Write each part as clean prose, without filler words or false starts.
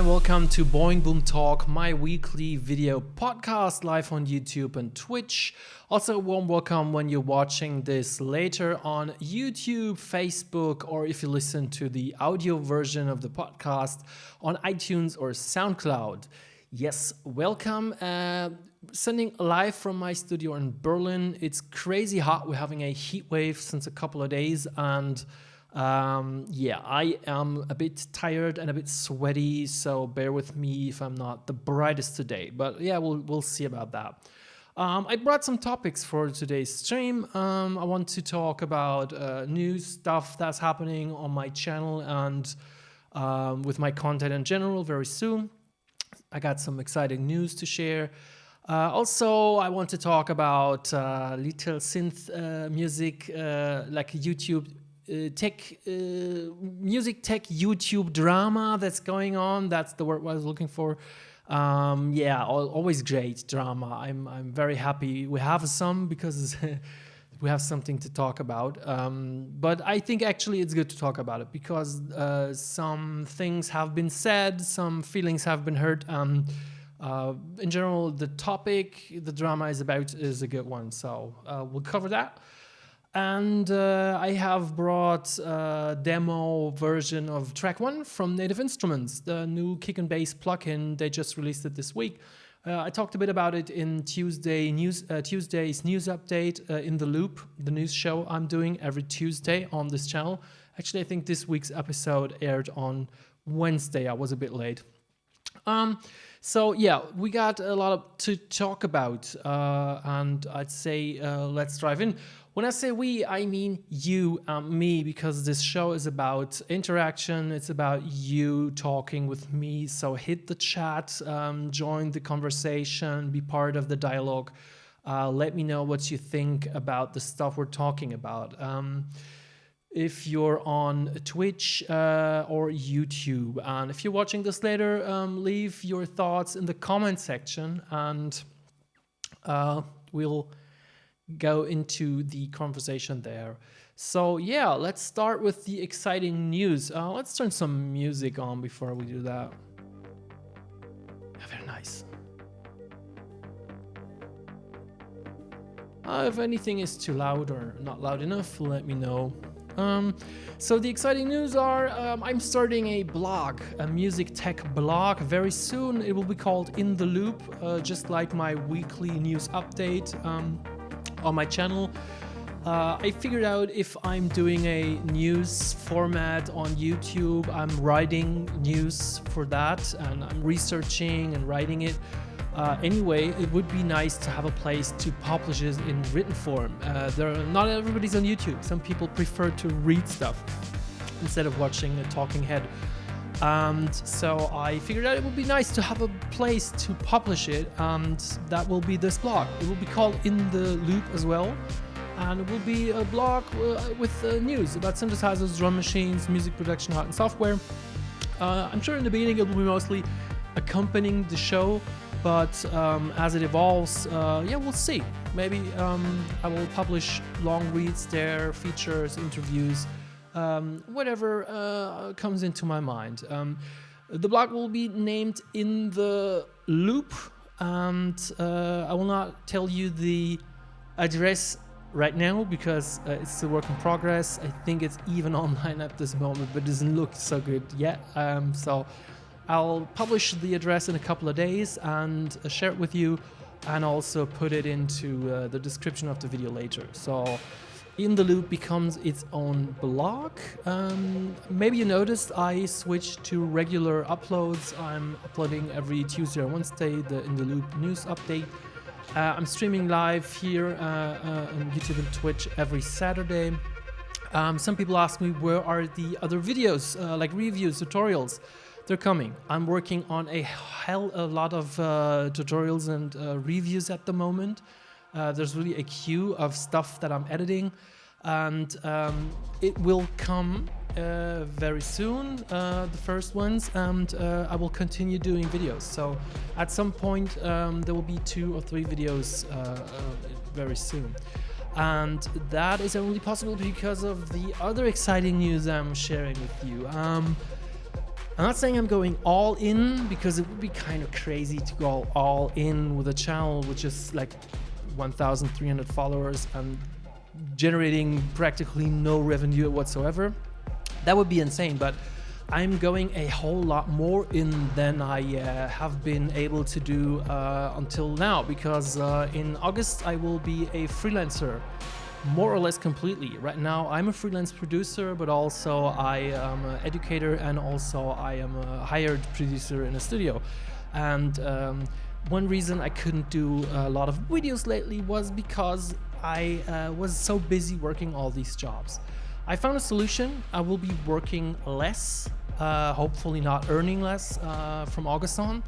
and welcome to Boing Boom Talk, my weekly video podcast live on YouTube and Twitch. Also, a warm welcome when you're watching this later on YouTube, Facebook, or if you listen to the audio version of the podcast on iTunes or SoundCloud. Yes, welcome. Sending live from my studio in Berlin. It's crazy hot. We're having a heat wave since a couple of days, and I am a bit tired and a bit sweaty, so bear with me if I'm not the brightest today. But yeah, we'll see about that. I brought some topics for today's stream. I want to talk about new stuff that's happening on my channel and with my content in general very soon. I got some exciting news to share. Also, I want to talk about little synth music, like YouTube music tech YouTube drama that's going on. That's the word I was looking for. Always great drama. I'm very happy we have some because we have something to talk about. But I think actually it's good to talk about it because some things have been said, some feelings have been hurt. In general, the topic the drama is about is a good one. So we'll cover that. And I have brought a demo version of Trk-01 from Native Instruments, the new kick and bass plugin. They just released it this week. I talked a bit about it in Tuesday's news update in The Loop, the news show I'm doing every Tuesday on this channel. Actually, I think this week's episode aired on Wednesday. I was a bit late. We got a lot to talk about, and I'd say let's dive in. When I say we, I mean you and me, because this show is about interaction. It's about you talking with me. So hit the chat, join the conversation, be part of the dialogue. Let me know what you think about the stuff we're talking about. If you're on Twitch or YouTube, and if you're watching this later, leave your thoughts in the comment section, and we'll go into the conversation there. So yeah, let's start with the exciting news. Let's turn some music on before we do that. Very nice. If anything is too loud or not loud enough, let me know. So the exciting news are I'm starting a blog, a music tech blog very soon. It will be called In the Loop, just like my weekly news update on my channel. I figured out if I'm doing a news format on YouTube, I'm writing news for that, and I'm researching and writing it. Anyway, it would be nice to have a place to publish it in written form. Not everybody's on YouTube. Some people prefer to read stuff instead of watching a talking head. So I figured out it would be nice to have a place to publish it, and that will be this blog. It will be called In the Loop as well, and it will be a blog with news about synthesizers, drum machines, music production, art, and software. I'm sure in the beginning it will be mostly accompanying the show, but as it evolves, we'll see. Maybe I will publish long reads there, features, interviews, whatever comes into my mind. The blog will be named In the Loop, and I will not tell you the address right now because it's a work in progress. I think it's even online at this moment, but it doesn't look so good yet. So I'll publish the address in a couple of days and share it with you, and also put it into the description of the video later. So In the Loop becomes its own blog. Maybe you noticed I switched to regular uploads. I'm uploading every Tuesday or Wednesday the In the Loop news update. I'm streaming live here on YouTube and Twitch every Saturday. Some people ask me, where are the other videos, like reviews, tutorials? They're coming. I'm working on a lot of tutorials and reviews at the moment. There's really a queue of stuff that I'm editing, and it will come very soon, the first ones, and I will continue doing videos. So at some point there will be 2 or 3 videos very soon. And that is only possible because of the other exciting news I'm sharing with you. I'm not saying I'm going all in, because it would be kind of crazy to go all in with a channel with just like 1,300 followers and generating practically no revenue whatsoever. That would be insane, but I'm going a whole lot more in than I have been able to do until now, because in August I will be a freelancer, more or less completely. Right now I'm a freelance producer, but also I am an educator, and also I am a hired producer in a studio. And one reason I couldn't do a lot of videos lately was because I was so busy working all these jobs. I found a solution. I will be working less, hopefully not earning less from August on.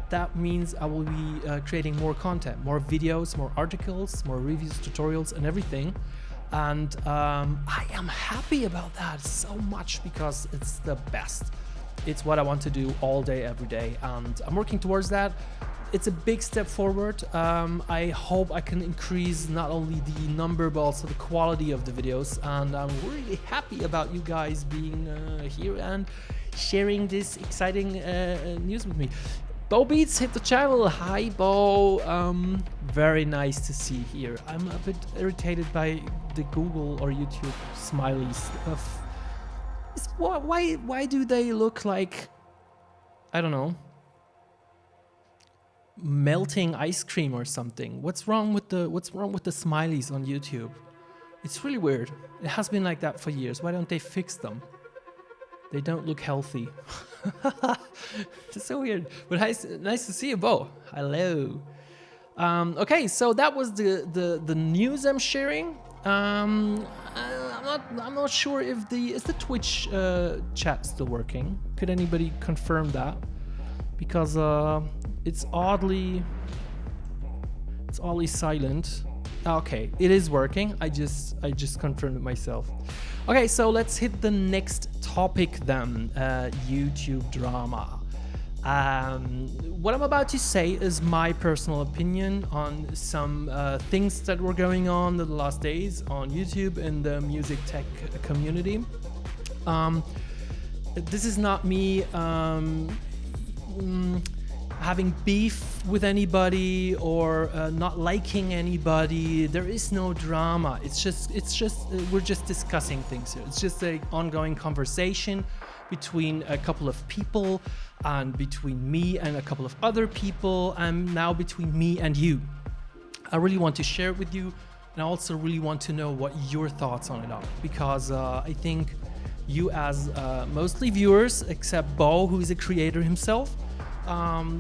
That means I will be creating more content, more videos, more articles, more reviews, tutorials, and everything. And I am happy about that so much, because it's the best. It's what I want to do all day, every day, and I'm working towards that. It's a big step forward. I hope I can increase not only the number, but also the quality of the videos. And I'm really happy about you guys being here and sharing this exciting news with me. Bo Beats hit the channel. Hi, Bo. Very nice to see here. I'm a bit irritated by the Google or YouTube smileys. Why do they look like, I don't know, melting ice cream or something? What's wrong with the smileys on YouTube? It's really weird. It has been like that for years. Why don't they fix them? They don't look healthy. It's so weird. But nice to see you, Bo. Hello. Okay, so that was the news I'm sharing. I'm not sure if is the Twitch chat still working. Could anybody confirm that? Because it's oddly silent. Okay, it is working. I just confirmed it myself. Okay, so let's hit the next topic then. YouTube drama. What I'm about to say is my personal opinion on some things that were going on in the last days on YouTube in the music tech community. This is not me having beef with anybody or not liking anybody. There is no drama. It's just we're just discussing things here. It's just an ongoing conversation between a couple of people, and between me and a couple of other people, and now between me and you. I really want to share it with you, and I also really want to know what your thoughts on it are, because I think you, as mostly viewers, except Bo, who is a creator himself,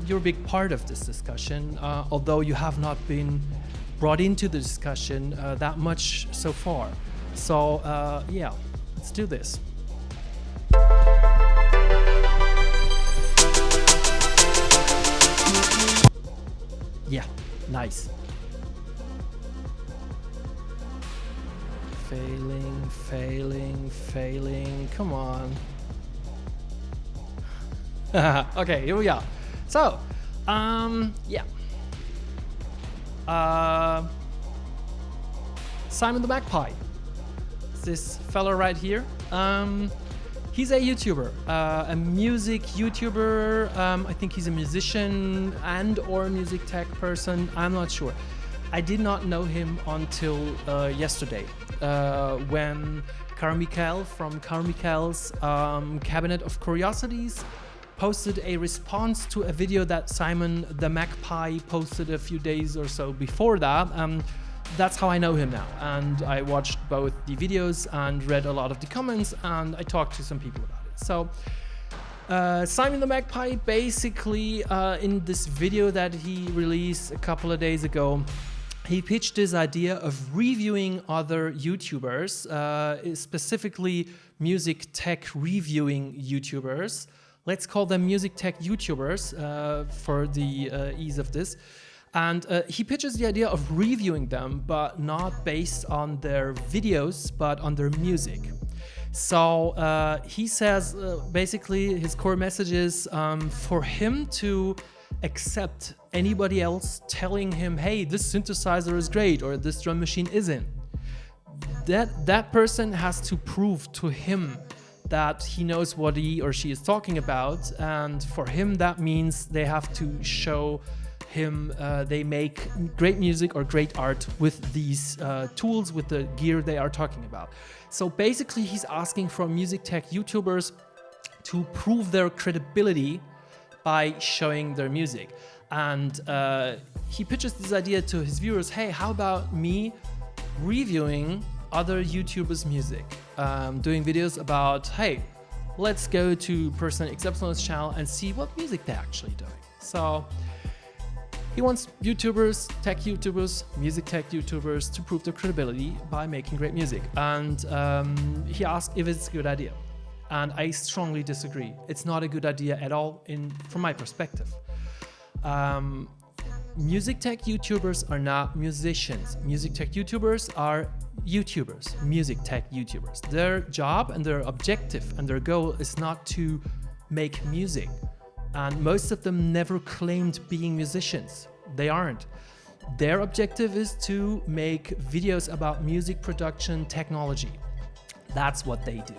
you're a big part of this discussion, although you have not been brought into the discussion that much so far. So yeah, let's do this. Yeah, nice. Failing, come on. Okay, here we are. So, yeah. Simon the Magpie. This fella right here. He's a YouTuber, a music YouTuber. I think he's a musician and or music tech person. I'm not sure. I did not know him until yesterday, when Carmichael from Carmichal's Cabinet of Curiosities posted a response to a video that Simon the Magpie posted a few days or so before that. That's how I know him now, and I watched both the videos and read a lot of the comments, and I talked to some people about it. So Simon the Magpie basically in this video that he released a couple of days ago, he pitched this idea of reviewing other YouTubers, specifically music tech reviewing YouTubers. Let's call them music tech YouTubers for the ease of this. And he pitches the idea of reviewing them, but not based on their videos, but on their music. So he says basically his core message is for him to accept anybody else telling him, hey, this synthesizer is great or this drum machine isn't. That person has to prove to him that he knows what he or she is talking about, and for him that means they have to show him they make great music or great art with these tools, with the gear they are talking about. So basically he's asking for music tech YouTubers to prove their credibility by showing their music. And he pitches this idea to his viewers: hey, how about me reviewing other YouTubers' music, doing videos about, hey, let's go to person XY's channel and see what music they're actually doing. So he wants YouTubers, tech YouTubers, music tech YouTubers to prove their credibility by making great music. And he asked if it's a good idea. And I strongly disagree. It's not a good idea at all from my perspective. Music tech YouTubers are not musicians. Music tech YouTubers are YouTubers, music tech YouTubers. Their job and their objective and their goal is not to make music. And most of them never claimed being musicians. They aren't. Their objective is to make videos about music production technology. That's what they do.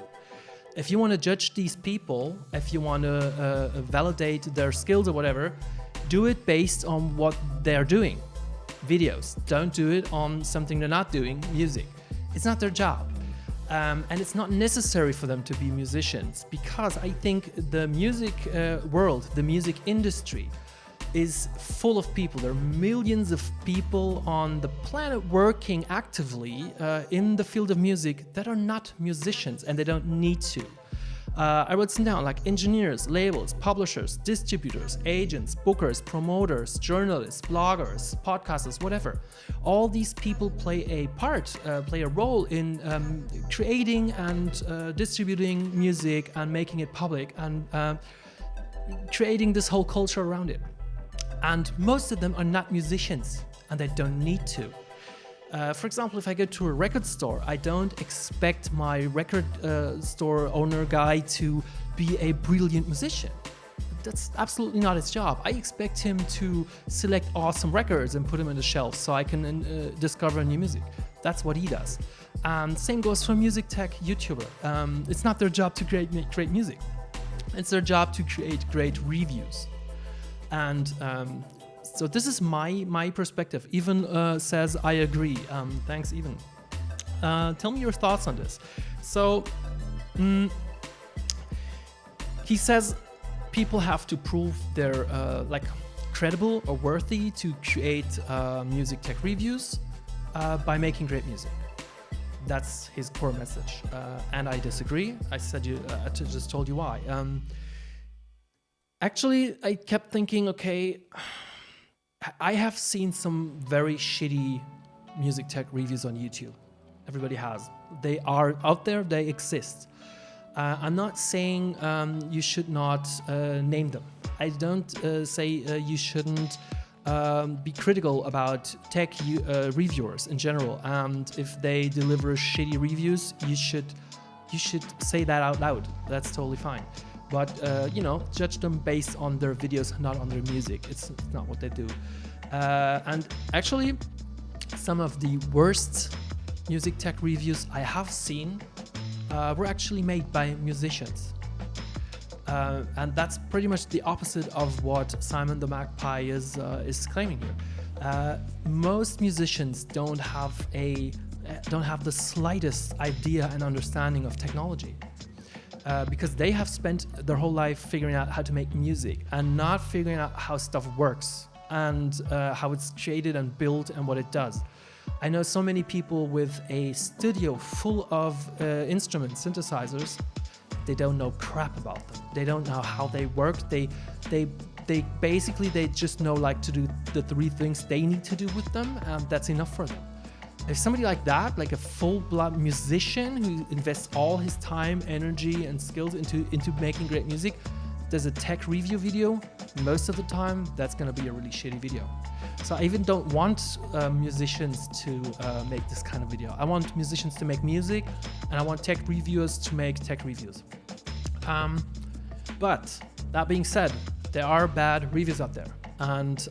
If you want to judge these people, if you want to validate their skills or whatever, do it based on what they're doing. Videos. Don't do it on something they're not doing, music. It's not their job. And it's not necessary for them to be musicians, because I think the music world, the music industry is full of people. There are millions of people on the planet working actively in the field of music that are not musicians, and they don't need to. I wrote some down, like engineers, labels, publishers, distributors, agents, bookers, promoters, journalists, bloggers, podcasters, whatever. All these people play a role in creating and distributing music and making it public and creating this whole culture around it. And most of them are not musicians, and they don't need to. For example, if I go to a record store, I don't expect my record store owner guy to be a brilliant musician. That's absolutely not his job. I expect him to select awesome records and put them on the shelf so I can discover new music. That's what he does. And same goes for music tech YouTuber. It's not their job to create great music. It's their job to create great reviews. And so this is my perspective. Even says I agree. Thanks, Even. Tell me your thoughts on this. So he says people have to prove they're credible or worthy to create music tech reviews by making great music. That's his core message, and I disagree. I just told you why. Actually, I kept thinking, okay, I have seen some very shitty music tech reviews on YouTube. Everybody has. They are out there, they exist. I'm not saying you should not name them. I don't say you shouldn't be critical about tech reviewers in general. And if they deliver shitty reviews, you should say that out loud. That's totally fine. But, judge them based on their videos, not on their music. It's not what they do. And actually, some of the worst music tech reviews I have seen were actually made by musicians. And that's pretty much the opposite of what Simon the Magpie is claiming here. Most musicians don't have the slightest idea and understanding of technology. Because they have spent their whole life figuring out how to make music and not figuring out how stuff works and how it's created and built and what it does. I know so many people with a studio full of instruments, synthesizers. They don't know crap about them. They don't know how they work. They basically just know to do the 3 things they need to do with them, and that's enough for them. If somebody like that, like a full-blood musician who invests all his time, energy, and skills into making great music, does a tech review video, most of the time, that's going to be a really shitty video. So I even don't want musicians to make this kind of video. I want musicians to make music, and I want tech reviewers to make tech reviews. But that being said, there are bad reviews out there, and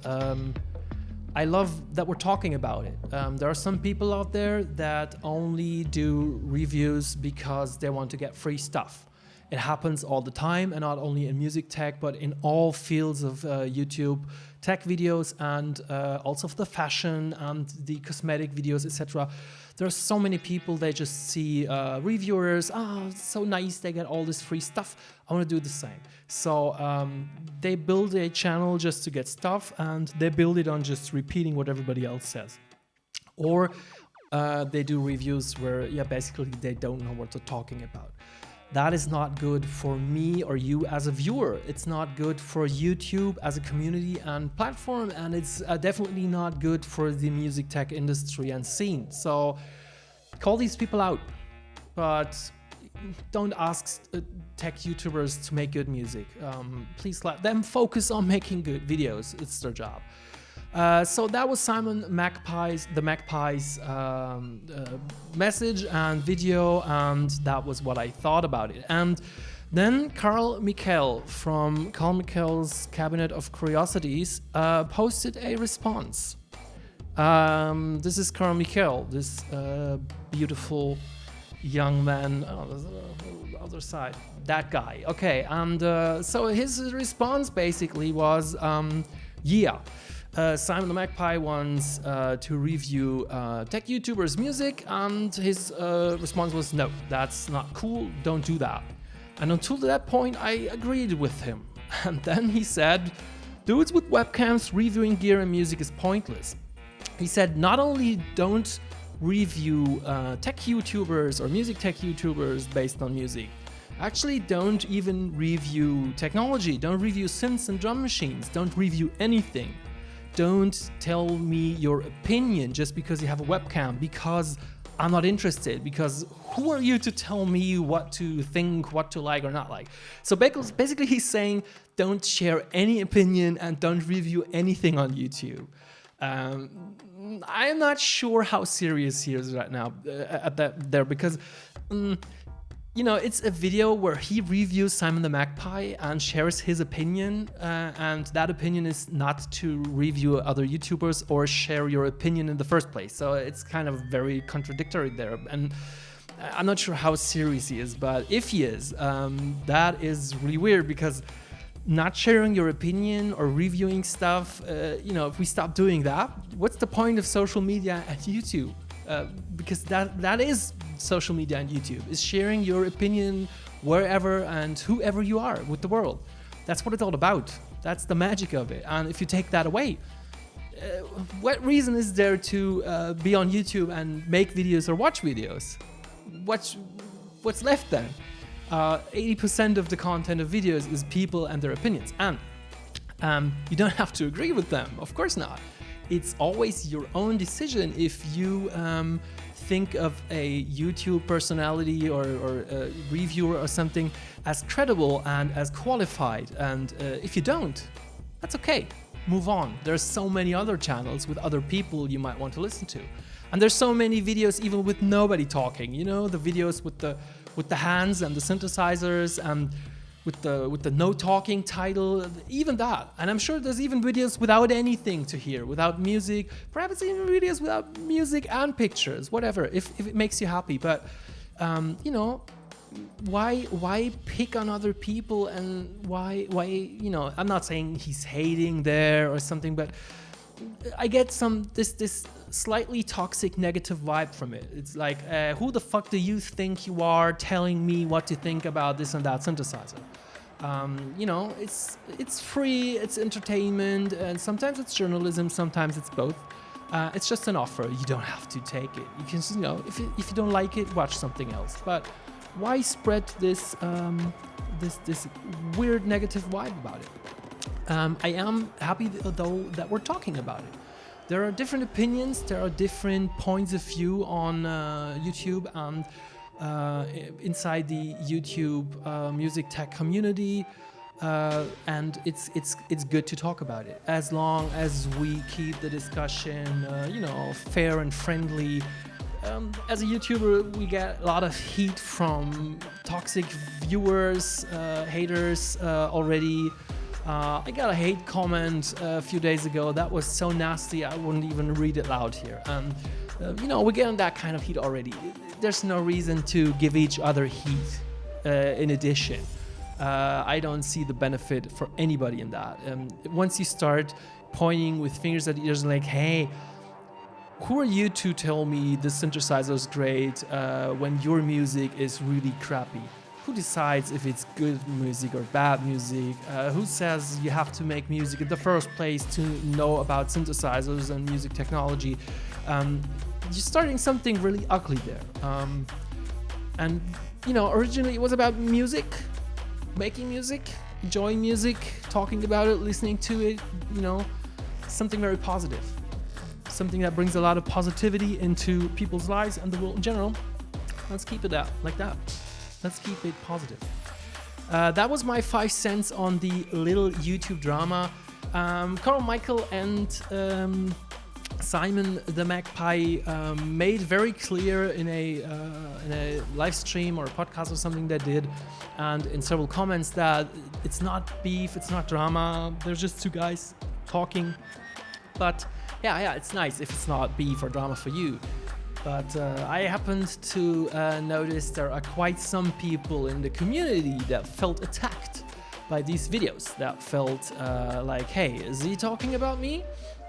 I love that we're talking about it. There are some people out there that only do reviews because they want to get free stuff. It happens all the time, and not only in music tech, but in all fields of YouTube tech videos, and also of the fashion and the cosmetic videos, etc. There are so many people, they just see reviewers, it's so nice, they get all this free stuff, I want to do the same. So they build a channel just to get stuff, and they build it on just repeating what everybody else says. Or they do reviews where, basically they don't know what they're talking about. That is not good for me or you as a viewer. It's not good for YouTube as a community and platform, and it's definitely not good for the music tech industry and scene. So call these people out, but don't ask tech YouTubers to make good music. Please let them focus on making good videos. It's their job. So that was Simon Magpie's message and video, and that was what I thought about it. And then Carl Michael from Carl Michael's Cabinet of Curiosities posted a response. This is Carl Michael, this beautiful young man on the other side, that guy. Okay, and so his response basically was, Simon the Magpie wants to review tech YouTubers' music, and his response was, no, that's not cool, don't do that. And until that point, I agreed with him. And then he said, dudes with webcams reviewing gear and music is pointless. He said, not only don't review tech YouTubers or music tech YouTubers based on music, actually don't even review technology, don't review synths and drum machines, don't review anything. Don't tell me your opinion just because you have a webcam, because I'm not interested, because who are you to tell me what to think, what to like or not like? So basically he's saying, don't share any opinion and don't review anything on YouTube. I'm not sure how serious he is right now there, because it's a video where he reviews Simon the Magpie and shares his opinion, and that opinion is not to review other YouTubers or share your opinion in the first place. So it's kind of very contradictory there, and I'm not sure how serious he is, but if he is, that is really weird, because not sharing your opinion or reviewing stuff, if we stop doing that, what's the point of social media and YouTube? Because that is social media and YouTube, is sharing your opinion wherever and whoever you are with the world. That's what it's all about. That's the magic of it. And if you take that away, what reason is there to be on YouTube and make videos or watch videos? What's left then? 80% of the content of videos is people and their opinions, and you don't have to agree with them, of course not. It's always your own decision if you think of a YouTube personality or a reviewer or something as credible and as qualified, and if you don't, that's okay, move on. There's so many other channels with other people you might want to listen to, and there's so many videos even with nobody talking, the videos with the hands and the synthesizers and with the no talking title, even that. And I'm sure there's even videos without anything to hear, without music, perhaps even videos without music and pictures, whatever, if it makes you happy. But why pick on other people, and why I'm not saying he's hating there or something, but I get this slightly toxic negative vibe from it. It's like, who the fuck do you think you are telling me what to think about this and that synthesizer? It's free, it's entertainment, and sometimes it's journalism, sometimes it's both. It's just an offer. You don't have to take it. You can, if you don't like it, watch something else. But why spread this this weird negative vibe about it? I am happy though that we're talking about it. There are different opinions, there are different points of view on YouTube and inside the YouTube music tech community, and it's good to talk about it, as long as we keep the discussion fair and friendly. As a YouTuber, we get a lot of heat from toxic viewers, haters already. I got a hate comment a few days ago that was so nasty I wouldn't even read it loud here. We're getting that kind of heat already. There's no reason to give each other heat. in addition. I don't see the benefit for anybody in that. Once you start pointing with fingers at ears like, hey, who are you to tell me the synthesizer is great when your music is really crappy? Who decides if it's good music or bad music? Who says you have to make music in the first place to know about synthesizers and music technology? You're starting something really ugly there. And, originally it was about music, making music, enjoying music, talking about it, listening to it, something very positive. Something that brings a lot of positivity into people's lives and the world in general. Let's keep it like that. Let's keep it positive. That was my 5 cents on the little YouTube drama. Carl Michael and Simon the Magpie made very clear in a live stream or a podcast or something they did, and in several comments, that it's not beef, it's not drama, there's just two guys talking. But yeah, it's nice if it's not beef or drama for you. But I happened to notice there are quite some people in the community that felt attacked by these videos, that felt like, hey, is he talking about me?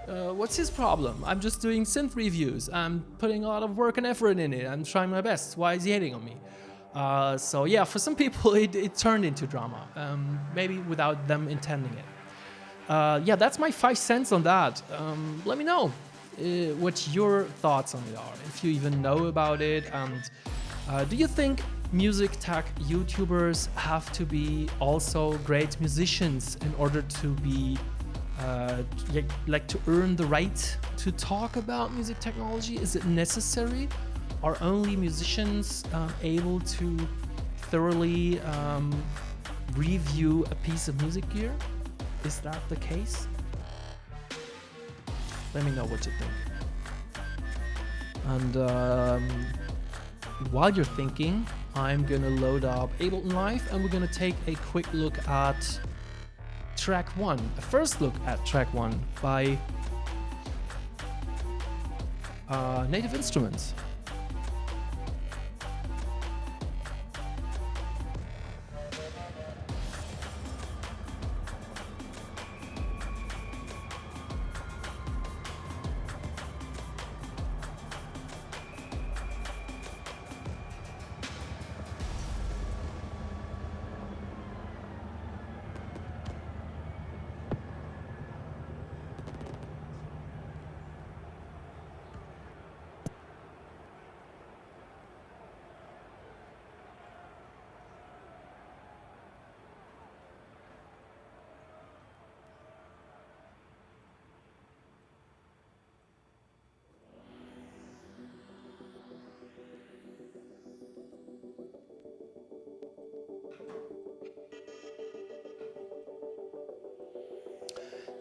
What's his problem? I'm just doing synth reviews. I'm putting a lot of work and effort in it. I'm trying my best. Why is he hating on me? So yeah, for some people it turned into drama, maybe without them intending it. Yeah, that's my 5 cents on that. Let me know what your thoughts on it are, if you even know about it, and do you think music tech YouTubers have to be also great musicians in order to be to earn the right to talk about music technology? Is it necessary? Are only musicians able to thoroughly review a piece of music gear? Is that the case? Let me know what you think. And while you're thinking, I'm gonna load up Ableton Live and we're gonna take a quick look at Trk-01, a first look at Trk-01 by Native Instruments.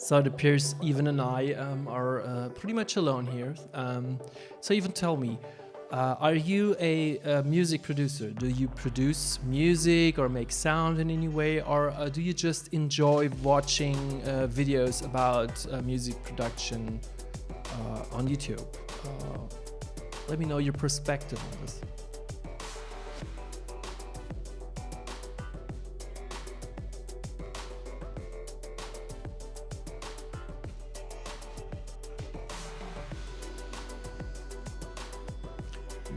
So it appears Even and I are pretty much alone here. So even tell me, are you a music producer? Do you produce music or make sound in any way? Or do you just enjoy watching videos about music production on YouTube? Let me know your perspective on this.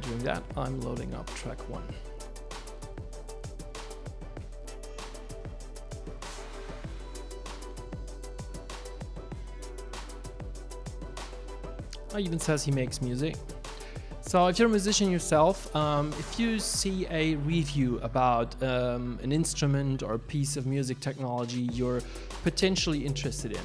Doing that, I'm loading up Trk-01. Even says he makes music. So if you're a musician yourself, if you see a review about an instrument or a piece of music technology you're potentially interested in,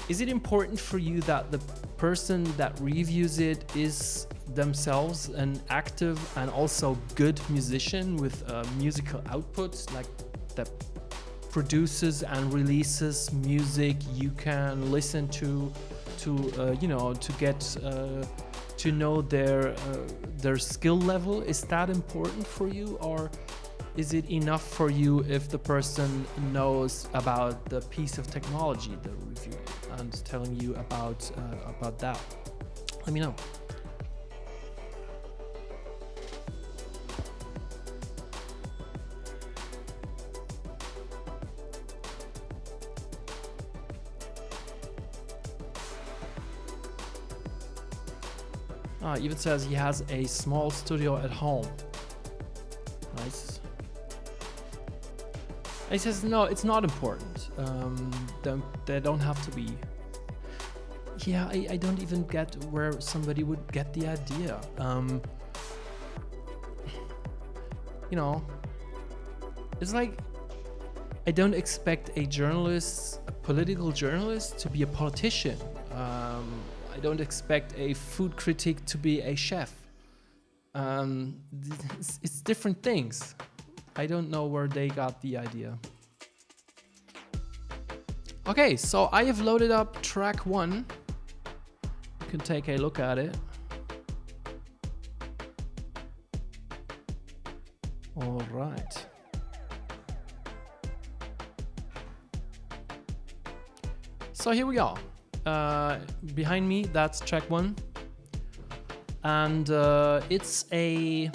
is it important for you that the person that reviews it is themselves an active and also good musician with musical output, like that produces and releases music you can listen to get to know their skill level? Is that important for you, or is it enough for you if the person knows about the piece of technology they're reviewing and telling you about that? Let me know. Even says he has a small studio at home. Nice. He says, no, it's not important. They don't have to be. Yeah, I don't even get where somebody would get the idea. It's like, I don't expect a political journalist to be a politician. I don't expect a food critic to be a chef. It's different things. I don't know where they got the idea. Okay, so I have loaded up track 1. You can take a look at it. All right. So here we go. Behind me, that's track 1. And it's a...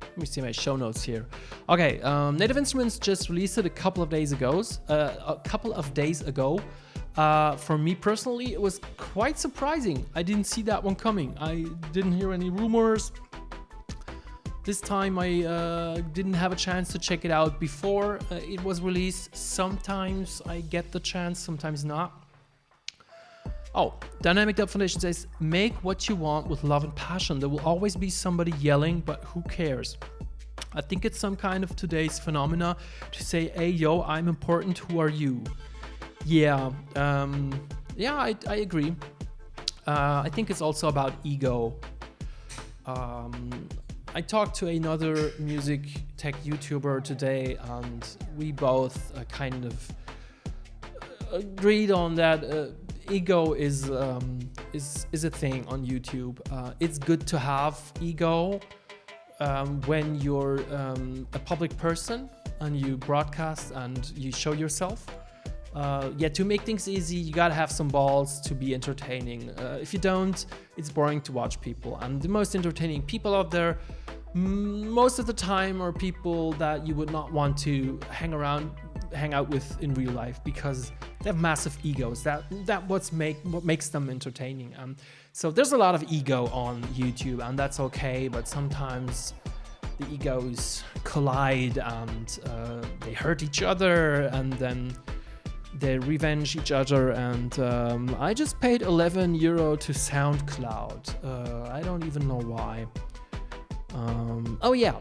Let me see my show notes here. Okay, Native Instruments just released it a couple of days ago. For me personally, it was quite surprising. I didn't see that one coming. I didn't hear any rumors. This time I didn't have a chance to check it out before it was released. Sometimes I get the chance, sometimes not. Oh, Dynamic Dub Foundation says, make what you want with love and passion. There will always be somebody yelling, but who cares? I think it's some kind of today's phenomena to say, hey, yo, I'm important, who are you? Yeah, I agree. I think it's also about ego. I talked to another music tech YouTuber today, and we both kind of agreed on that ego is a thing on YouTube. It's good to have ego when you're a public person and you broadcast and you show yourself. To make things easy, you gotta have some balls to be entertaining. If you don't, it's boring to watch people. And the most entertaining people out there, most of the time, are people that you would not want to hang out with in real life, because they have massive egos. That what makes them entertaining. So there's a lot of ego on YouTube, and that's okay. But sometimes the egos collide and they hurt each other, and then they revenge each other. And I just paid €11 to SoundCloud. I don't even know why.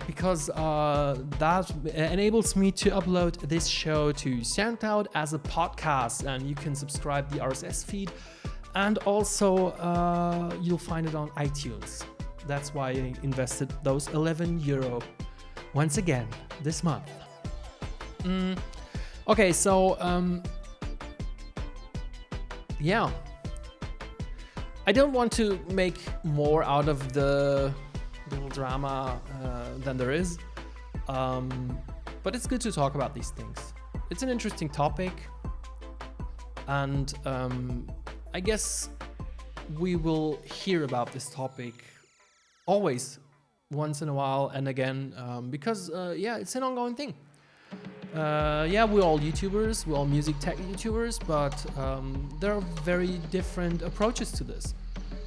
Because that enables me to upload this show to SoundCloud as a podcast, and you can subscribe the RSS feed, and also you'll find it on iTunes. That's why I invested those €11 once again this month. Okay, so I don't want to make more out of the little drama than there is, but it's good to talk about these things. It's an interesting topic, and I guess we will hear about this topic always, once in a while and again, because it's an ongoing thing. We're all YouTubers, we're all music tech YouTubers, but there are very different approaches to this.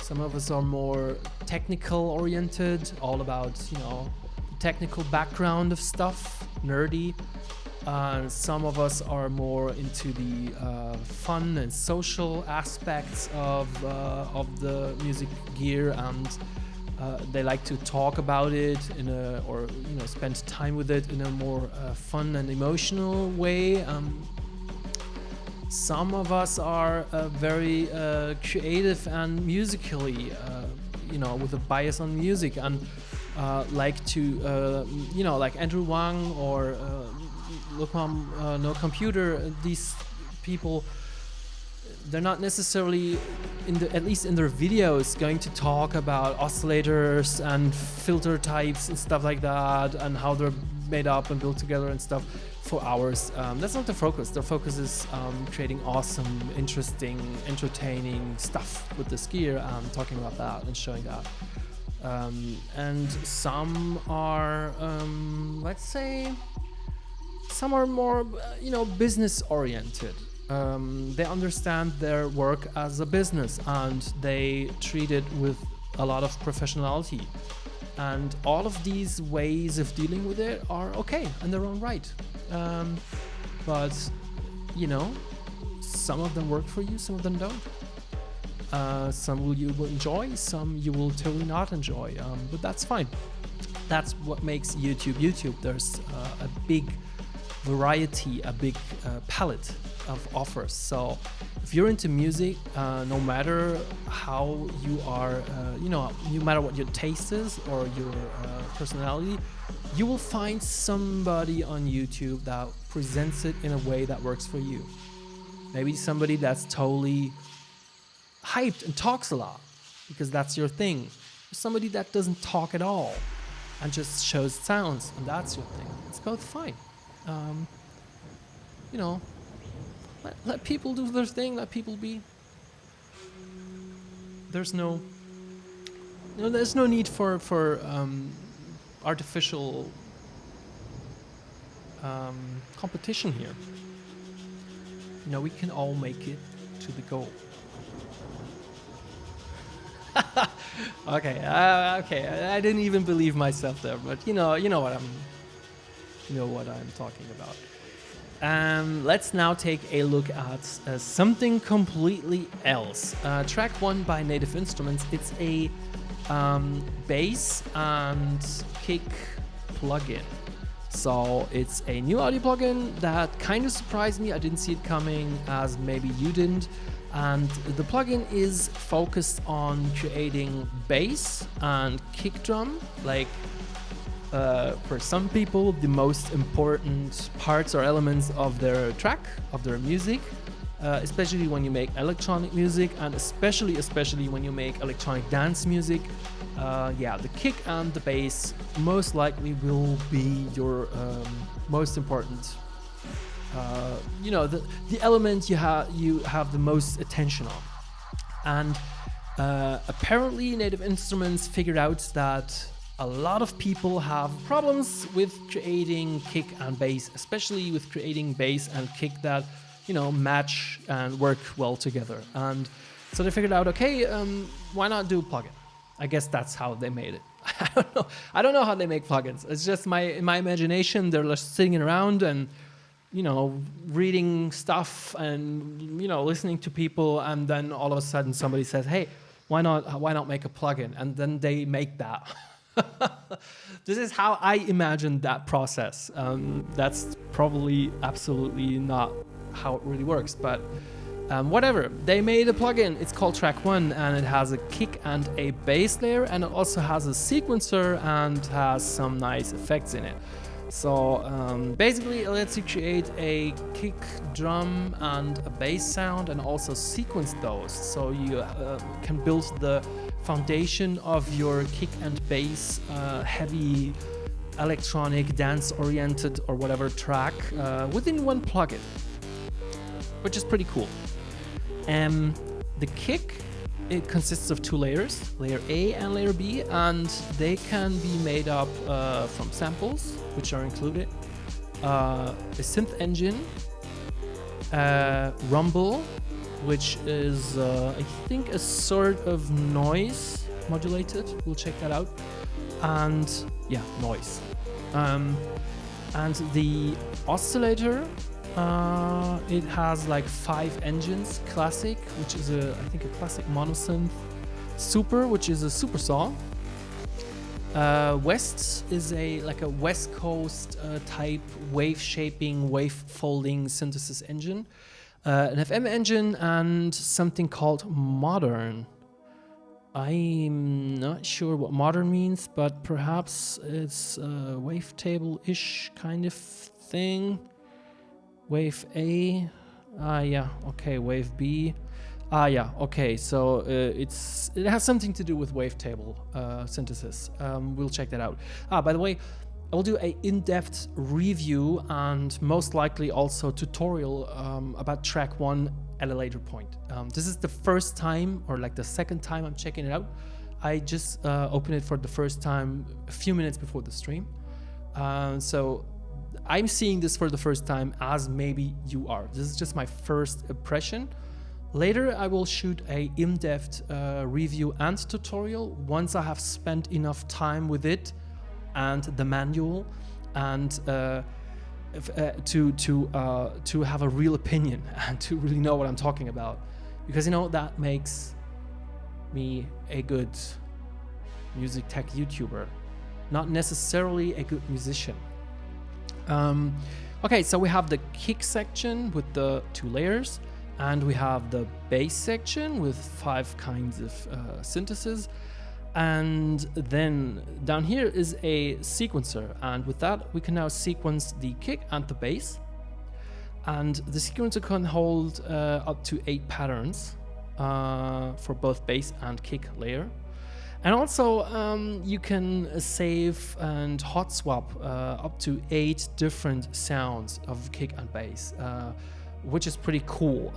Some of us are more technical oriented, all about, the technical background of stuff, nerdy. Some of us are more into the fun and social aspects of the music gear, and they like to talk about it spend time with it in a more fun and emotional way. Some of us are very creative and musically, with a bias on music, and like to, like Andrew Wang or Look Mom No Computer. These people, they're not necessarily, at least in their videos, going to talk about oscillators and filter types and stuff like that, and how they're made up and built together and stuff for hours. That's not their focus. Their focus is creating awesome, interesting, entertaining stuff with this gear, talking about that and showing that. And some are, some are more, business oriented. they understand their work as a business, and they treat it with a lot of professionality. And all of these ways of dealing with it are okay in their own right. But, you know, some of them work for you, some of them don't. Some you will enjoy, some you will totally not enjoy. But that's fine. That's what makes YouTube. There's a big variety, a big palette of offers. So if you're into music, no matter how you are, no matter what your taste is or your personality, you will find somebody on YouTube that presents it in a way that works for you. Maybe somebody that's totally hyped and talks a lot because that's your thing. Somebody that doesn't talk at all and just shows sounds, and that's your thing. It's both fine. Let people do their thing, let people be. There's no need for artificial competition here. We can all make it to the goal. Okay. I didn't even believe myself there, but you know what I'm talking about. Let's now take a look at something completely else. Track 1 by Native Instruments. It's a bass and kick plugin. So it's a new audio plugin that kind of surprised me. I didn't see it coming, as maybe you didn't. And the plugin is focused on creating bass and kick drum, like for some people, the most important parts or elements of their track, of their music, especially when you make electronic music, and especially when you make electronic dance music. The kick and the bass most likely will be your most important, the element you have the most attention on. And apparently Native Instruments figured out that a lot of people have problems with creating kick and bass, especially with creating bass and kick that, match and work well together. And so they figured out, okay, why not do a plugin? I guess that's how they made it. I don't know how they make plugins. It's just in my imagination, they're just sitting around and, reading stuff and, listening to people. And then all of a sudden somebody says, hey, why not make a plugin? And then they make that. This is how I imagined that process. That's probably absolutely not how it really works, but whatever. They made a plugin. It's called Track 1, and it has a kick and a bass layer, and it also has a sequencer and has some nice effects in it. So basically it lets you create a kick, drum and a bass sound, and also sequence those, so you can build the foundation of your kick and bass heavy electronic dance oriented or whatever track within one plugin, which is pretty cool. The kick, it consists of 2 layers, layer A and layer B, and they can be made up from samples, which are included, a synth engine, rumble, which is, I think, a sort of noise modulated. We'll check that out. And yeah, noise. And the oscillator, it has like 5 engines. Classic, which is I think a classic monosynth. Super, which is a super saw. West is a West Coast type wave shaping, wave folding synthesis engine. An FM engine, and something called modern. I'm not sure what modern means, but perhaps it's a wavetable-ish kind of thing. Wave A. Wave B. So it has something to do with wavetable synthesis. We'll check that out. By the way, I'll do an in-depth review and most likely also tutorial about Track 1 at a later point. This is the first time, or like the second time I'm checking it out. I just opened it for the first time a few minutes before the stream. So I'm seeing this for the first time, as maybe you are. This is just my first impression. Later, I will shoot a in-depth review and tutorial once I have spent enough time with it and the manual, and to have a real opinion and to really know what I'm talking about, because that makes me a good music tech YouTuber, not necessarily a good musician. Okay, so we have the kick section with the 2 layers, and we have the bass section with 5 kinds of synthesis, and then down here is a sequencer, and with that we can now sequence the kick and the bass, and the sequencer can hold up to 8 patterns for both bass and kick layer. And also you can save and hot swap up to 8 different sounds of kick and bass, which is pretty cool.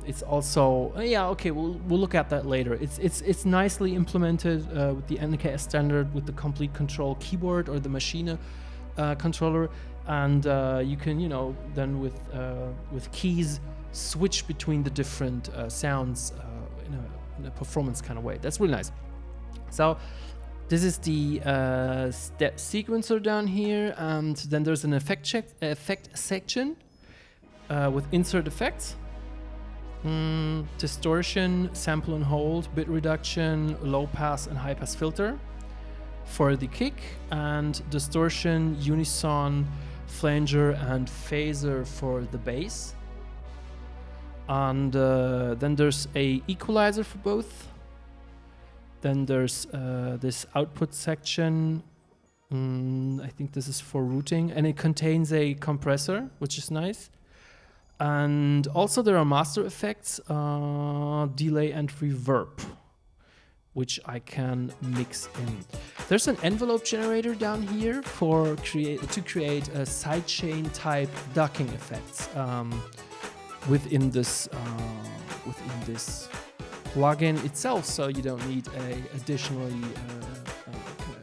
It's also we'll look at that later. It's nicely implemented with the NKS standard, with the complete control keyboard or the machine controller, and you can then with keys switch between the different sounds in a performance kind of way. That's really nice. So this is the step sequencer down here, and then there's an effect section with insert effects, distortion, sample and hold, bit reduction, low pass and high pass filter for the kick, and distortion, unison, flanger and phaser for the bass. And then there's a equalizer for both. Then there's this output section. I think this is for routing, and it contains a compressor, which is nice. And also there are master effects, delay and reverb, which I can mix in. There's an envelope generator down here to create a sidechain type ducking effects within this plugin itself, so you don't need a additionally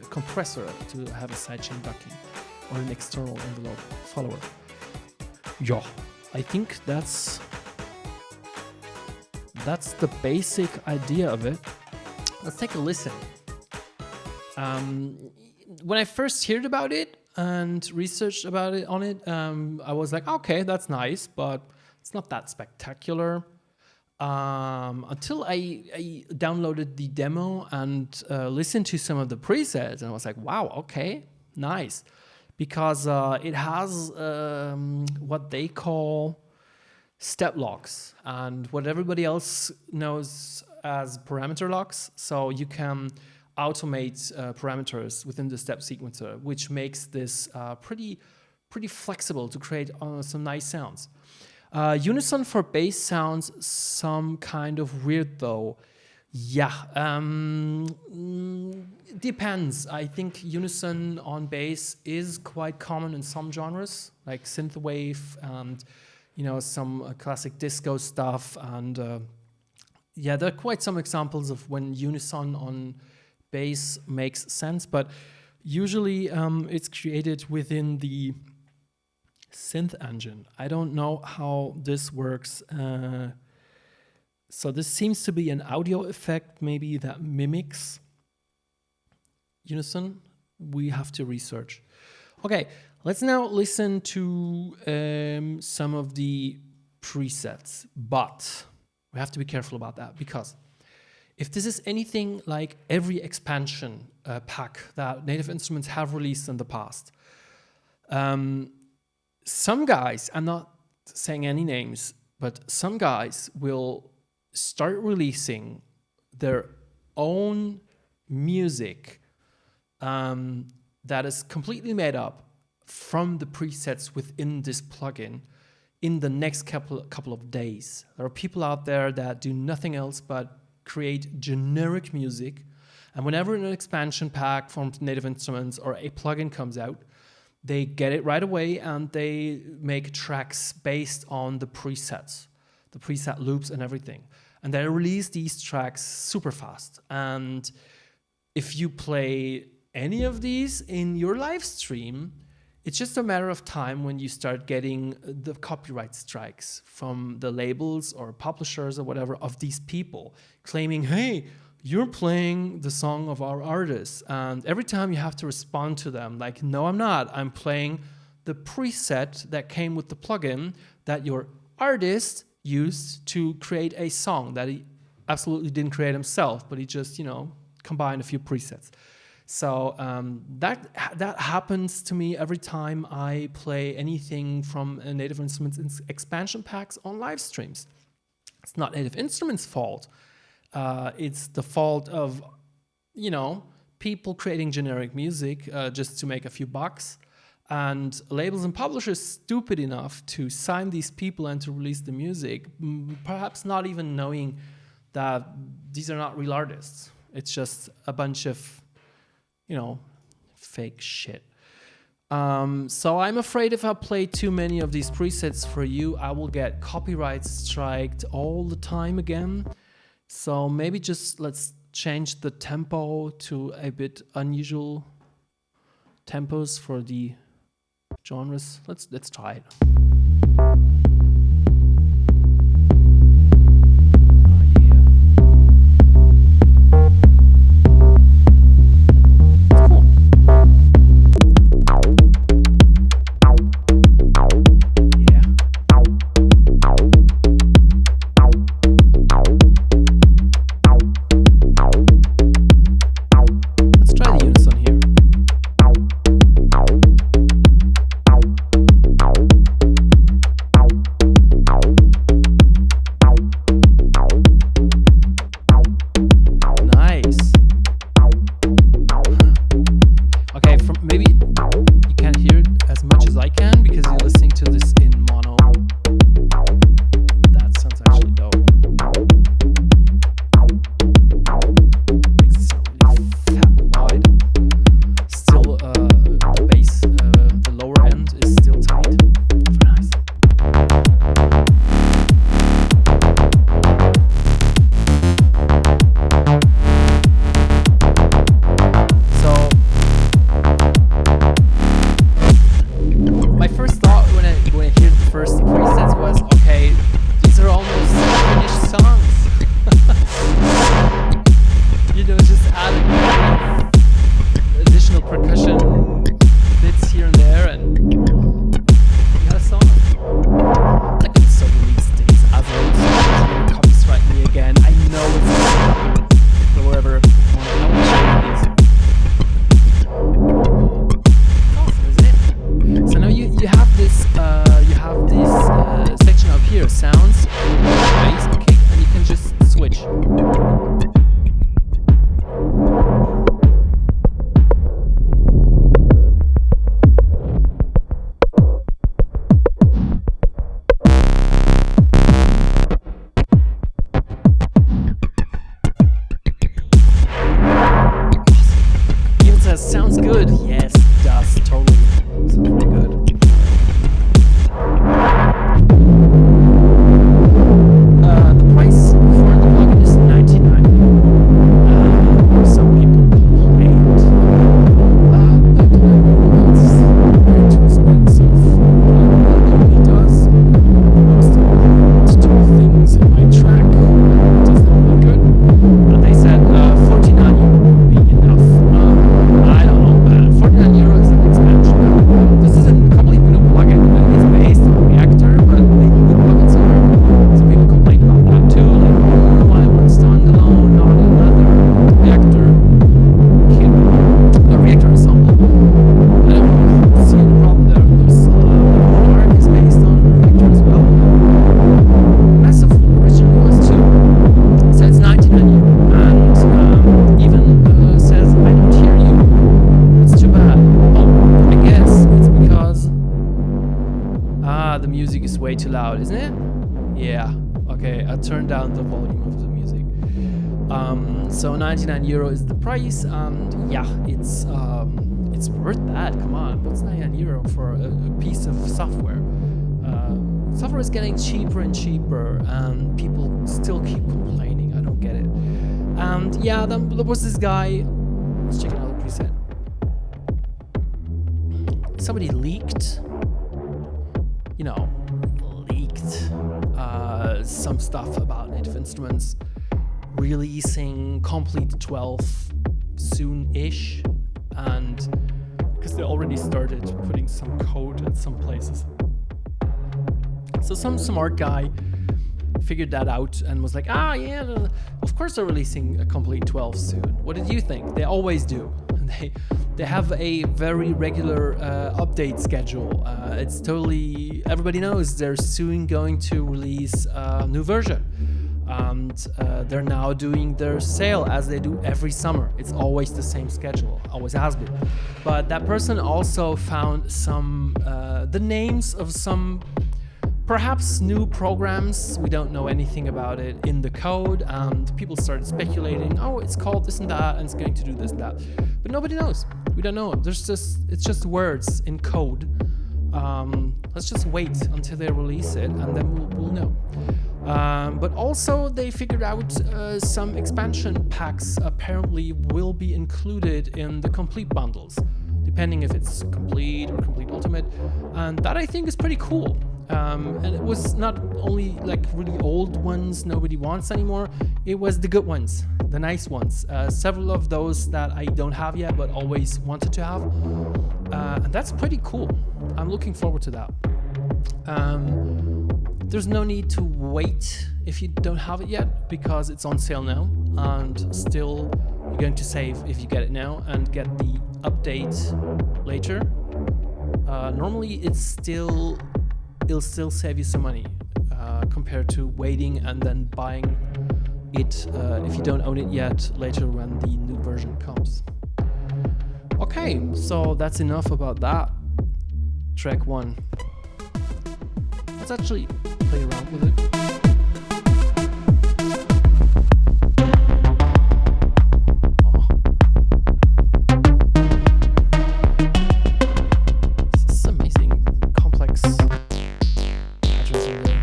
compressor to have a sidechain ducking or an external envelope follower. Yeah, I think that's the basic idea of it. Let's take a listen. When I first heard about it and researched about it I was like, okay, that's nice, but it's not that spectacular. Until I downloaded the demo and listened to some of the presets, and I was like, wow, okay, nice. Because it has what they call step locks, and what everybody else knows as parameter locks. So you can automate parameters within the step sequencer, which makes this pretty flexible to create some nice sounds. Unison for bass sounds some kind of weird though. Yeah, depends. I think unison on bass is quite common in some genres, like synthwave and some classic disco stuff. And there are quite some examples of when unison on bass makes sense, but usually it's created within the synth engine. I don't know how this works. So this seems to be an audio effect maybe that mimics unison. We have to research. Okay, let's now listen to some of the presets, but we have to be careful about that, because if this is anything like every expansion pack that Native Instruments have released in the past, some guys, I'm not saying any names, but some guys will start releasing their own music that is completely made up from the presets within this plugin in the next couple of days. There are people out there that do nothing else but create generic music, and whenever an expansion pack from Native Instruments or a plugin comes out, they get it right away and they make tracks based on the presets, the preset loops and everything. And they release these tracks super fast. And if you play any of these in your live stream, it's just a matter of time when you start getting the copyright strikes from the labels or publishers or whatever of these people claiming, hey, you're playing the song of our artist. And every time you have to respond to them, like, no, I'm not. I'm playing the preset that came with the plugin that your artist used to create a song that he absolutely didn't create himself, but he just, combined a few presets. So that happens to me every time I play anything from Native Instruments expansion packs on live streams. It's not Native Instruments' fault. It's the fault of, people creating generic music just to make a few bucks, and labels and publishers stupid enough to sign these people and to release the music, perhaps not even knowing that these are not real artists. It's just a bunch of fake shit. So I'm afraid if I play too many of these presets for you, I will get copyright striked all the time again. So maybe just let's change the tempo to a bit unusual tempos for the genres. Let's try it. Way too loud, isn't it? Yeah. Okay, I turned down the volume of the music. So 99 euro is the price, and yeah, it's worth that. Come on, what's 99 euro for a piece of software? Software is getting cheaper and cheaper, and people still keep complaining. I don't get it. And yeah, there was this guy. Let's check another preset. somebody leaked, some stuff about Native Instruments releasing Complete 12 soon-ish, and because they already started putting some code at some places. So some smart guy figured that out and was like, of course they're releasing a Complete 12 soon. What did you think? They always do. They have a very regular update schedule. It's totally, everybody knows they're soon going to release a new version. And they're now doing their sale as they do every summer. It's always the same schedule, always has been. But that person also found the names of some perhaps new programs. We don't know anything about it in the code, and people started speculating, it's called this and that, and it's going to do this and that. But nobody knows. We don't know. It's just words in code. Let's just wait until they release it, and then we'll know. But also they figured out some expansion packs apparently will be included in the complete bundles, depending if it's complete or complete ultimate. And that I think is pretty cool. And it was not only like really old ones nobody wants anymore, it was the good ones, the nice ones. Several of those that I don't have yet but always wanted to have. And that's pretty cool. I'm looking forward to that. There's no need to wait if you don't have it yet, because it's on sale now, and still you're going to save if you get it now and get the update later. Normally it'll still save you some money compared to waiting and then buying it if you don't own it yet later when the new version comes. Okay, so that's enough about that. Trk-01. Let's actually play around with it. This is amazing, complex addressing there.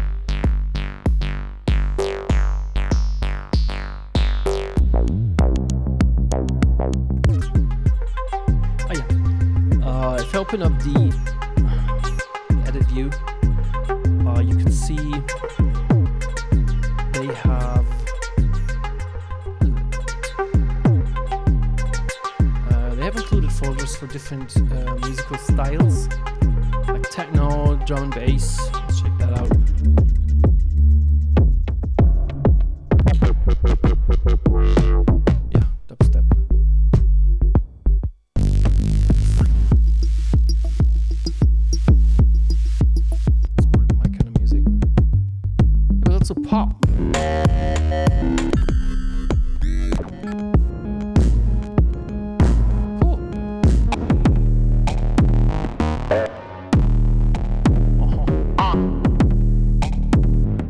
If I open up the edit view, you can see they have included folders for different musical styles, like techno, drum and bass. Let's check that out. Yeah, dubstep. Also pop. Cool.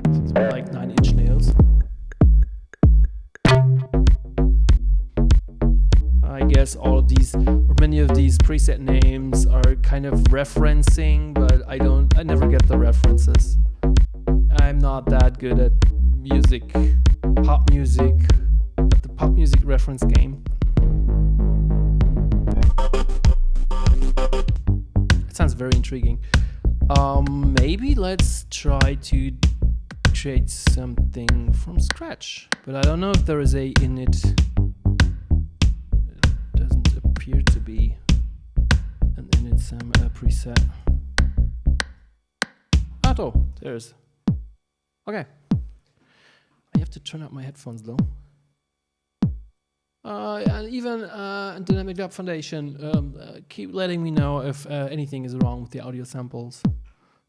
Sounds more like 9 Inch Nails. I guess all of these, or many of these preset names are kind of referencing, but I never get the references. I'm not that good at pop music, at the pop music reference game. It sounds very intriguing. Maybe let's try to create something from scratch, but I don't know if there is a init. It doesn't appear to be an init preset. There's. Okay. I have to turn up my headphones though. And even Dynamic Dub Foundation, keep letting me know if anything is wrong with the audio samples.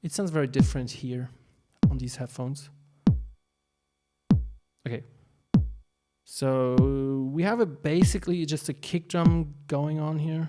It sounds very different here on these headphones. Okay. So we have basically just a kick drum going on here.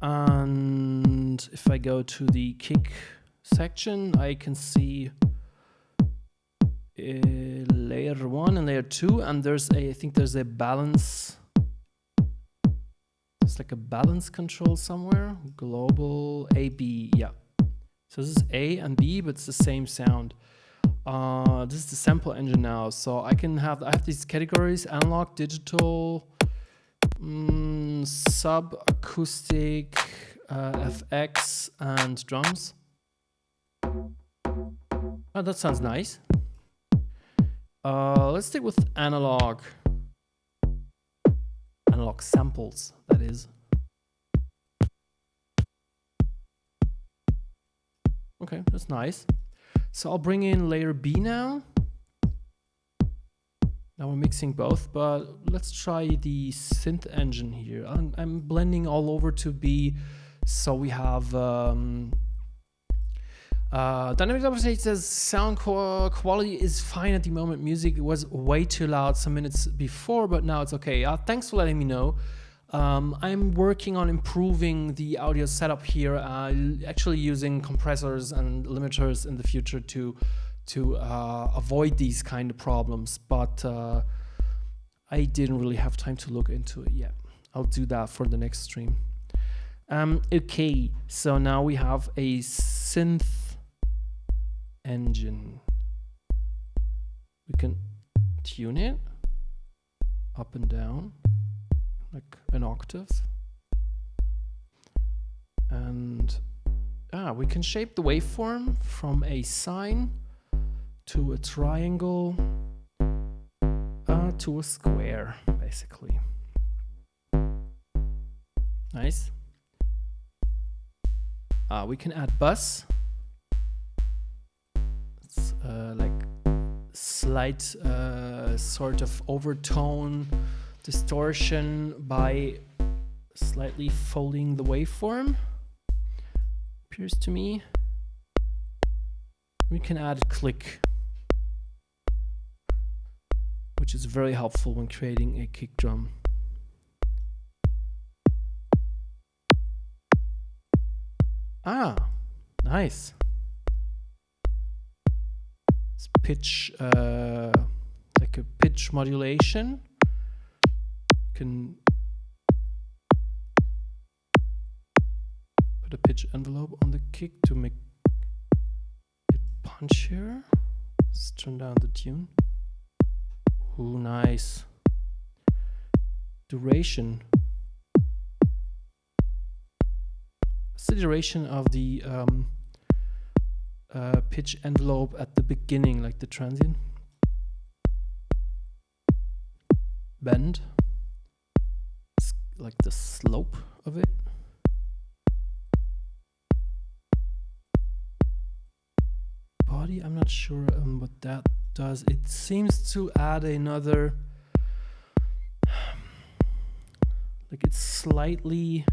And if I go to the kick section, I can see layer 1 and layer 2, and I think there's a balance There's like a balance control somewhere. Global AB, yeah. So this is A and B, but it's the same sound. This is the sample engine now. So I have these categories: analog, digital, sub, acoustic, FX, and drums. Oh, that sounds nice. Let's stick with analog. Analog samples, that is. Okay, that's nice. So I'll bring in layer B now. Now we're mixing both, but let's try the synth engine here. I'm blending all over to B, so we have Dynamic Double says sound quality is fine at the moment. Music was way too loud some minutes before, but now it's okay. Thanks for letting me know. I'm working on improving the audio setup here, actually using compressors and limiters in the future to avoid these kind of problems, but I didn't really have time to look into it yet. I'll do that for the next stream. Okay, so now we have a synth engine. We can tune it up and down like an octave, and we can shape the waveform from a sine to a triangle to a square, basically. Nice. We can add bus. It's like slight sort of overtone distortion by slightly folding the waveform, appears to me. We can add click, which is very helpful when creating a kick drum. Nice. It's pitch, like a pitch modulation. Can put a pitch envelope on the kick to make it punchier. Let's turn down the tune. Ooh, nice. Duration. What's the duration of the pitch envelope at the beginning, like the transient? Bend. It's like the slope of it. Body, I'm not sure what that does. It seems to add another, like it slightly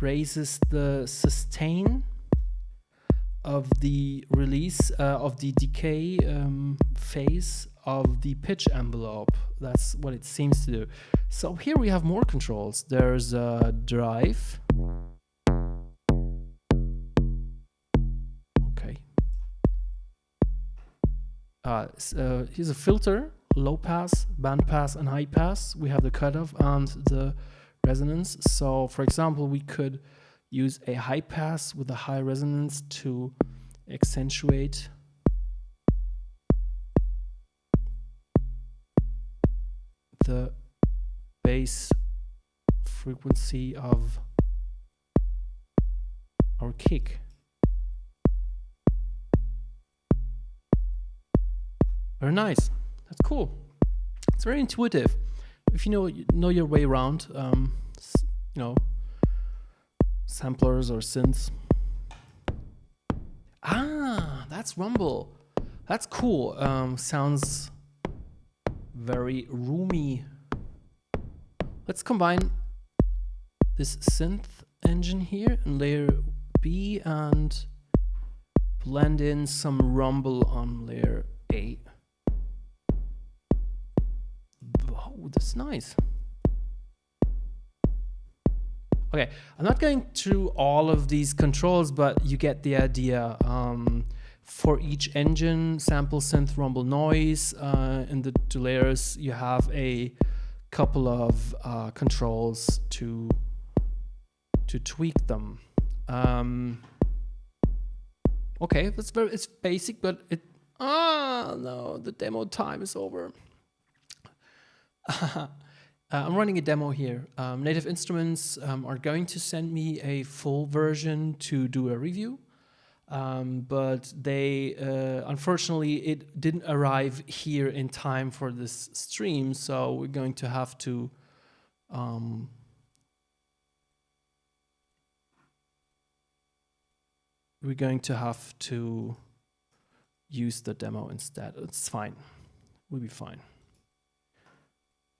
raises the sustain of the release of the decay phase of the pitch envelope. That's what it seems to do. So here we have more controls. There's a drive. Okay. Here's a filter, low pass, band pass, and high pass. We have the cutoff and the resonance. So for example, we could use a high pass with a high resonance to accentuate the bass frequency of our kick. Very nice. That's cool. It's very intuitive. If you know your way around, samplers or synths. That's rumble. That's cool. Sounds very roomy. Let's combine this synth engine here in layer B and blend in some rumble on layer A. Oh, that's nice. Okay, I'm not going through all of these controls, but you get the idea. For each engine, sample, synth, rumble, noise, in the two layers, you have a couple of controls to tweak them. Okay, it's basic, but no, the demo time is over. I'm running a demo here. Native Instruments are going to send me a full version to do a review, but they unfortunately it didn't arrive here in time for this stream, so we're going to have to use the demo instead. It's fine. We'll be fine.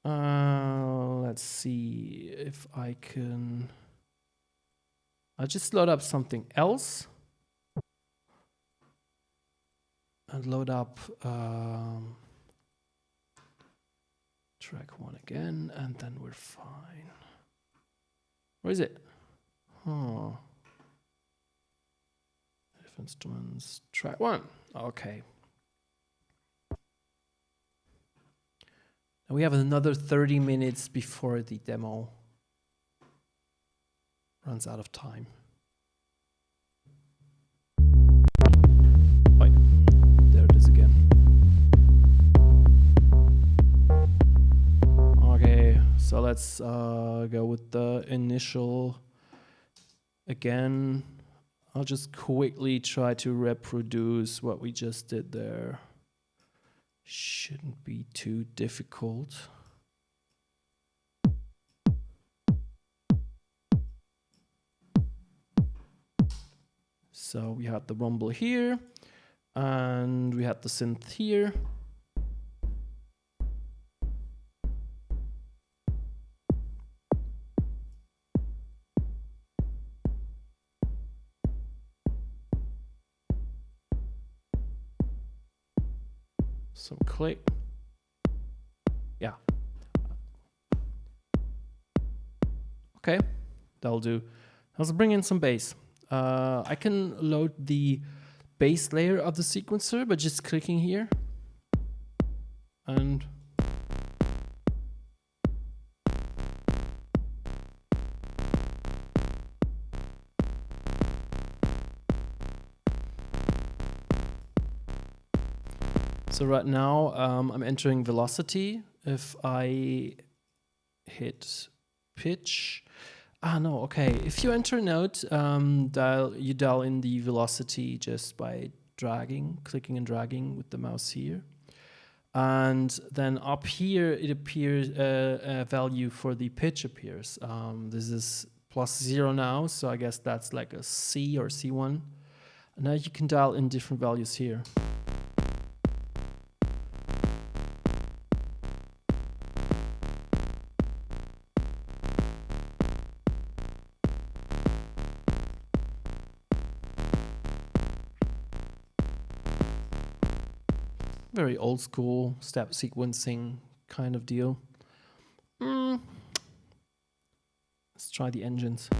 Let's see if I can. I'll just load up something else and load up track 1 again, and then we're fine. Where is it? Instruments, track 1. Okay. And we have another 30 minutes before the demo runs out of time. Oh, there it is again. Okay, so let's go with the initial again. I'll just quickly try to reproduce what we just did there. Shouldn't be too difficult. So we had the rumble here, and we had the synth here. Some click. Yeah. Okay, that'll do. Let's bring in some bass. I can load the bass layer of the sequencer by just clicking here. And so right now I'm entering velocity. If I hit pitch, no, okay. If you enter a note, you dial in the velocity just by clicking and dragging with the mouse here. And then up here, it appears a value for the pitch appears. This is +0 now, so I guess that's like a C or C1. And now you can dial in different values here. Very old school step sequencing kind of deal. Let's try the engines.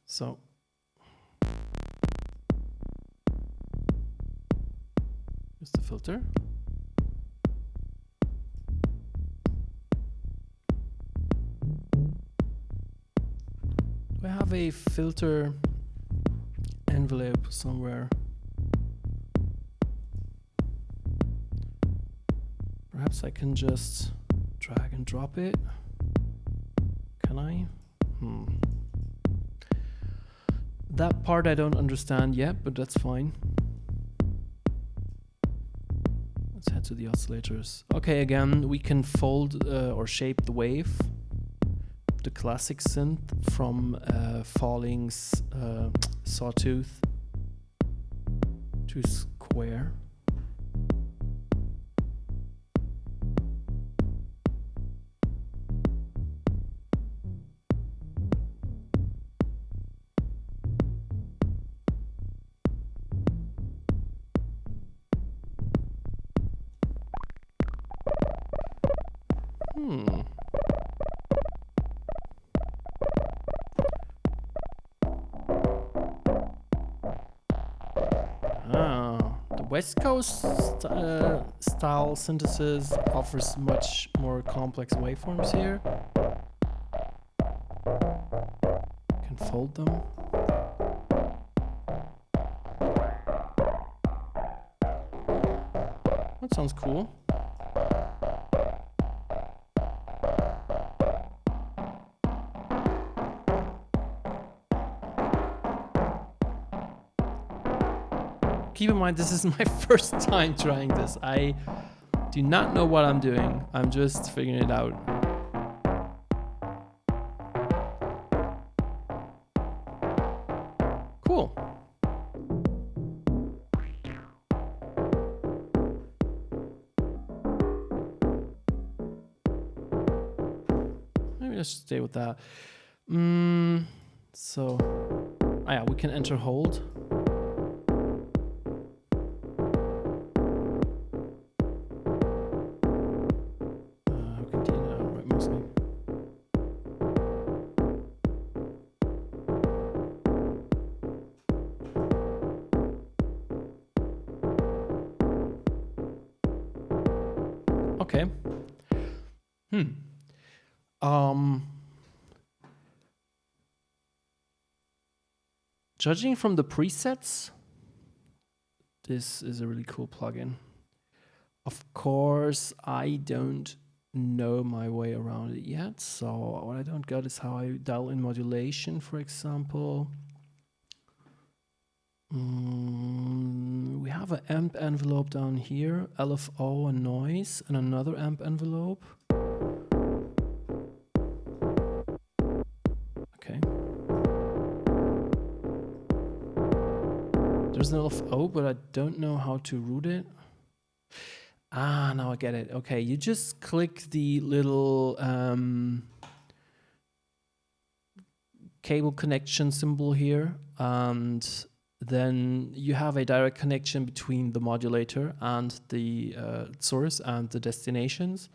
So here's the filter. Do I have a filter envelope somewhere? Perhaps I can just drag and drop it. Can I? That part I don't understand yet, but that's fine. Let's head to the oscillators. Okay, again, we can fold or shape the wave. The classic synth from falling sawtooth to square. West Coast style synthesis offers much more complex waveforms here. You can fold them. That sounds cool. Keep in mind, this is my first time trying this. I do not know what I'm doing. I'm just figuring it out. Cool. Maybe let's stay with that. So, yeah, we can enter hold. Okay. Judging from the presets, this is a really cool plugin. Of course, I don't know my way around it yet. So what I don't get is how I dial in modulation, for example. We have an amp envelope down here, LFO and noise, and another amp envelope. Okay. There's an LFO, but I don't know how to route it. Ah, now I get it. Okay, you just click the little cable connection symbol here, and then you have a direct connection between the modulator and the source and the destinations,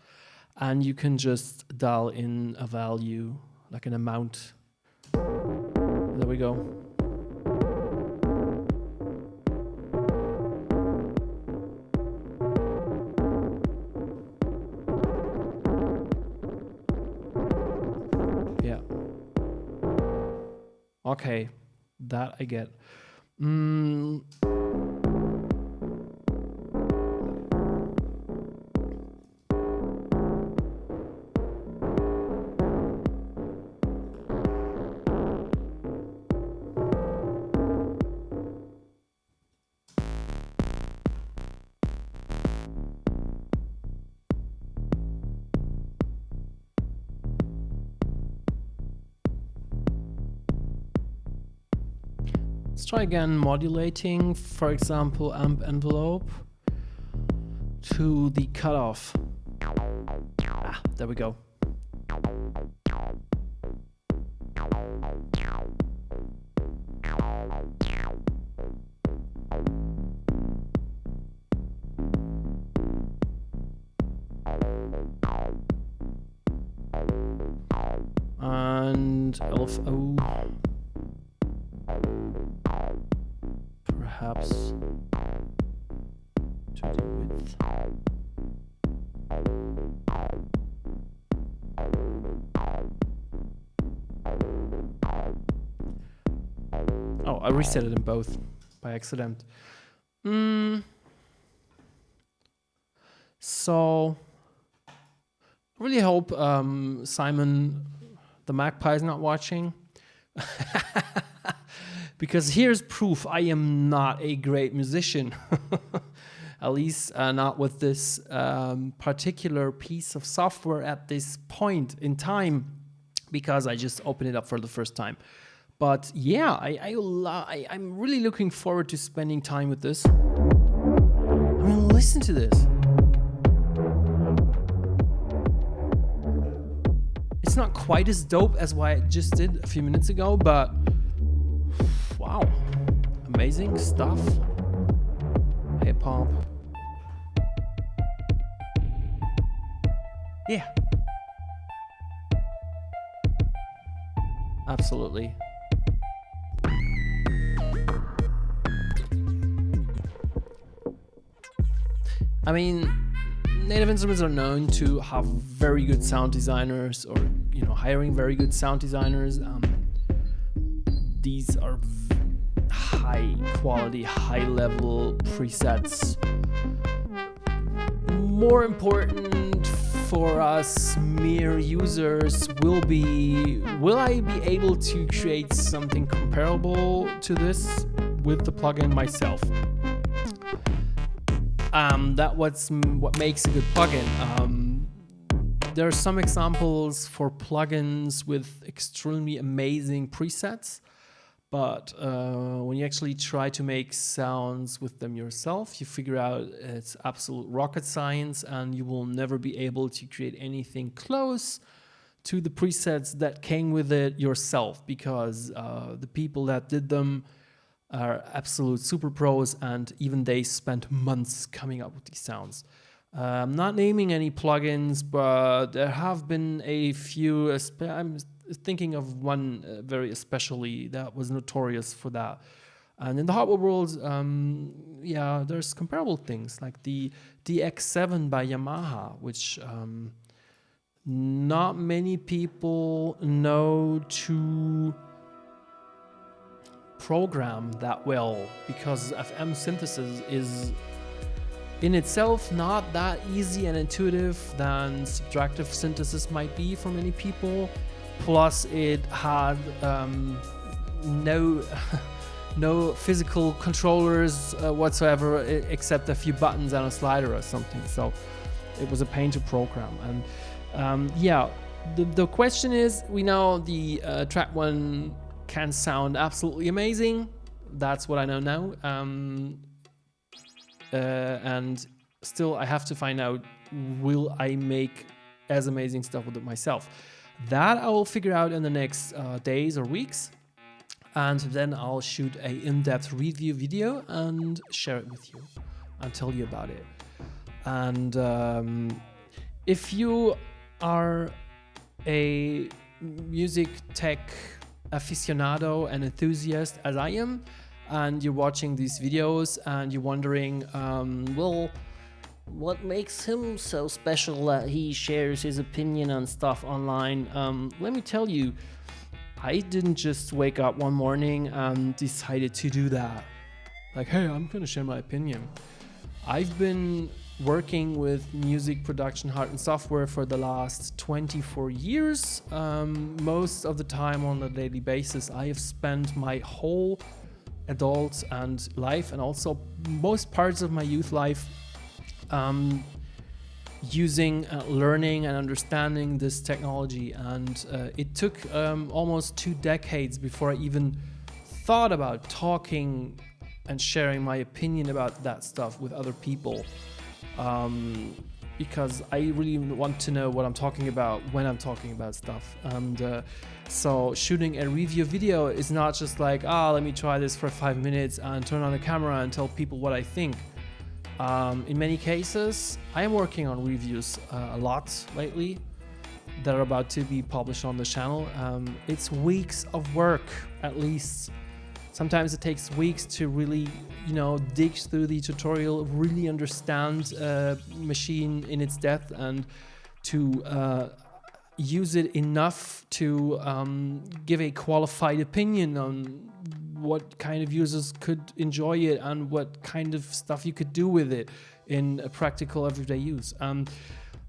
and you can just dial in a value, like an amount. There we go. Yeah. Okay, that I get. Let's try again modulating, for example, amp envelope to the cutoff. Ah, there we go. And LFO. Perhaps to the width. Oh, I reset it in both by accident. So I really hope Simon the Magpie is not watching. Because here's proof I am not a great musician. At least not with this particular piece of software at this point in time, because I just opened it up for the first time. But yeah, I'm really looking forward to spending time with this. I mean, listen to this. It's not quite as dope as what I just did a few minutes ago, but wow, amazing stuff. Hip hop. Yeah. Absolutely. I mean, Native Instruments are known to have very good sound designers, or hiring very good sound designers. These are high quality, high level presets. More important for us mere users will I be able to create something comparable to this with the plugin myself? What makes a good plugin. There are some examples for plugins with extremely amazing presets, but when you actually try to make sounds with them yourself, you figure out it's absolute rocket science, and you will never be able to create anything close to the presets that came with it yourself, because the people that did them are absolute super pros, and even they spent months coming up with these sounds. I'm not naming any plugins, but there have been a few. I'm thinking of one very especially that was notorious for that. And in the hardware world, there's comparable things like the DX7 by Yamaha, which not many people know to program that well, because FM synthesis is in itself not that easy and intuitive than subtractive synthesis might be for many people. Plus it had no physical controllers whatsoever, except a few buttons and a slider or something, so it was a pain to program. And the question is, we know the Trk-01 can sound absolutely amazing. That's what I know now. And still I have to find out, will I make as amazing stuff with it myself? That I will figure out in the next days or weeks. And then I'll shoot a in-depth review video and share it with you and tell you about it. And if you are a music tech aficionado and enthusiast as I am, and you're watching these videos and you're wondering, what makes him so special that he shares his opinion on stuff online? Let me tell you, I didn't just wake up one morning and decided to do that. Like, hey, I'm gonna share my opinion. I've been working with music production hardware and software for the last 24 years. Most of the time on a daily basis. I have spent my whole adult and life, and also most parts of my youth life, using, learning and understanding this technology. And it took almost 2 decades before I even thought about talking and sharing my opinion about that stuff with other people. Because I really want to know what I'm talking about when I'm talking about stuff. And so shooting a review video is not just like, let me try this for 5 minutes and turn on the camera and tell people what I think. In many cases, I am working on reviews a lot lately that are about to be published on the channel. It's weeks of work, at least. Sometimes it takes weeks to really, dig through the tutorial, really understand machine in its depth, and to use it enough to give a qualified opinion on what kind of users could enjoy it and what kind of stuff you could do with it in a practical everyday use.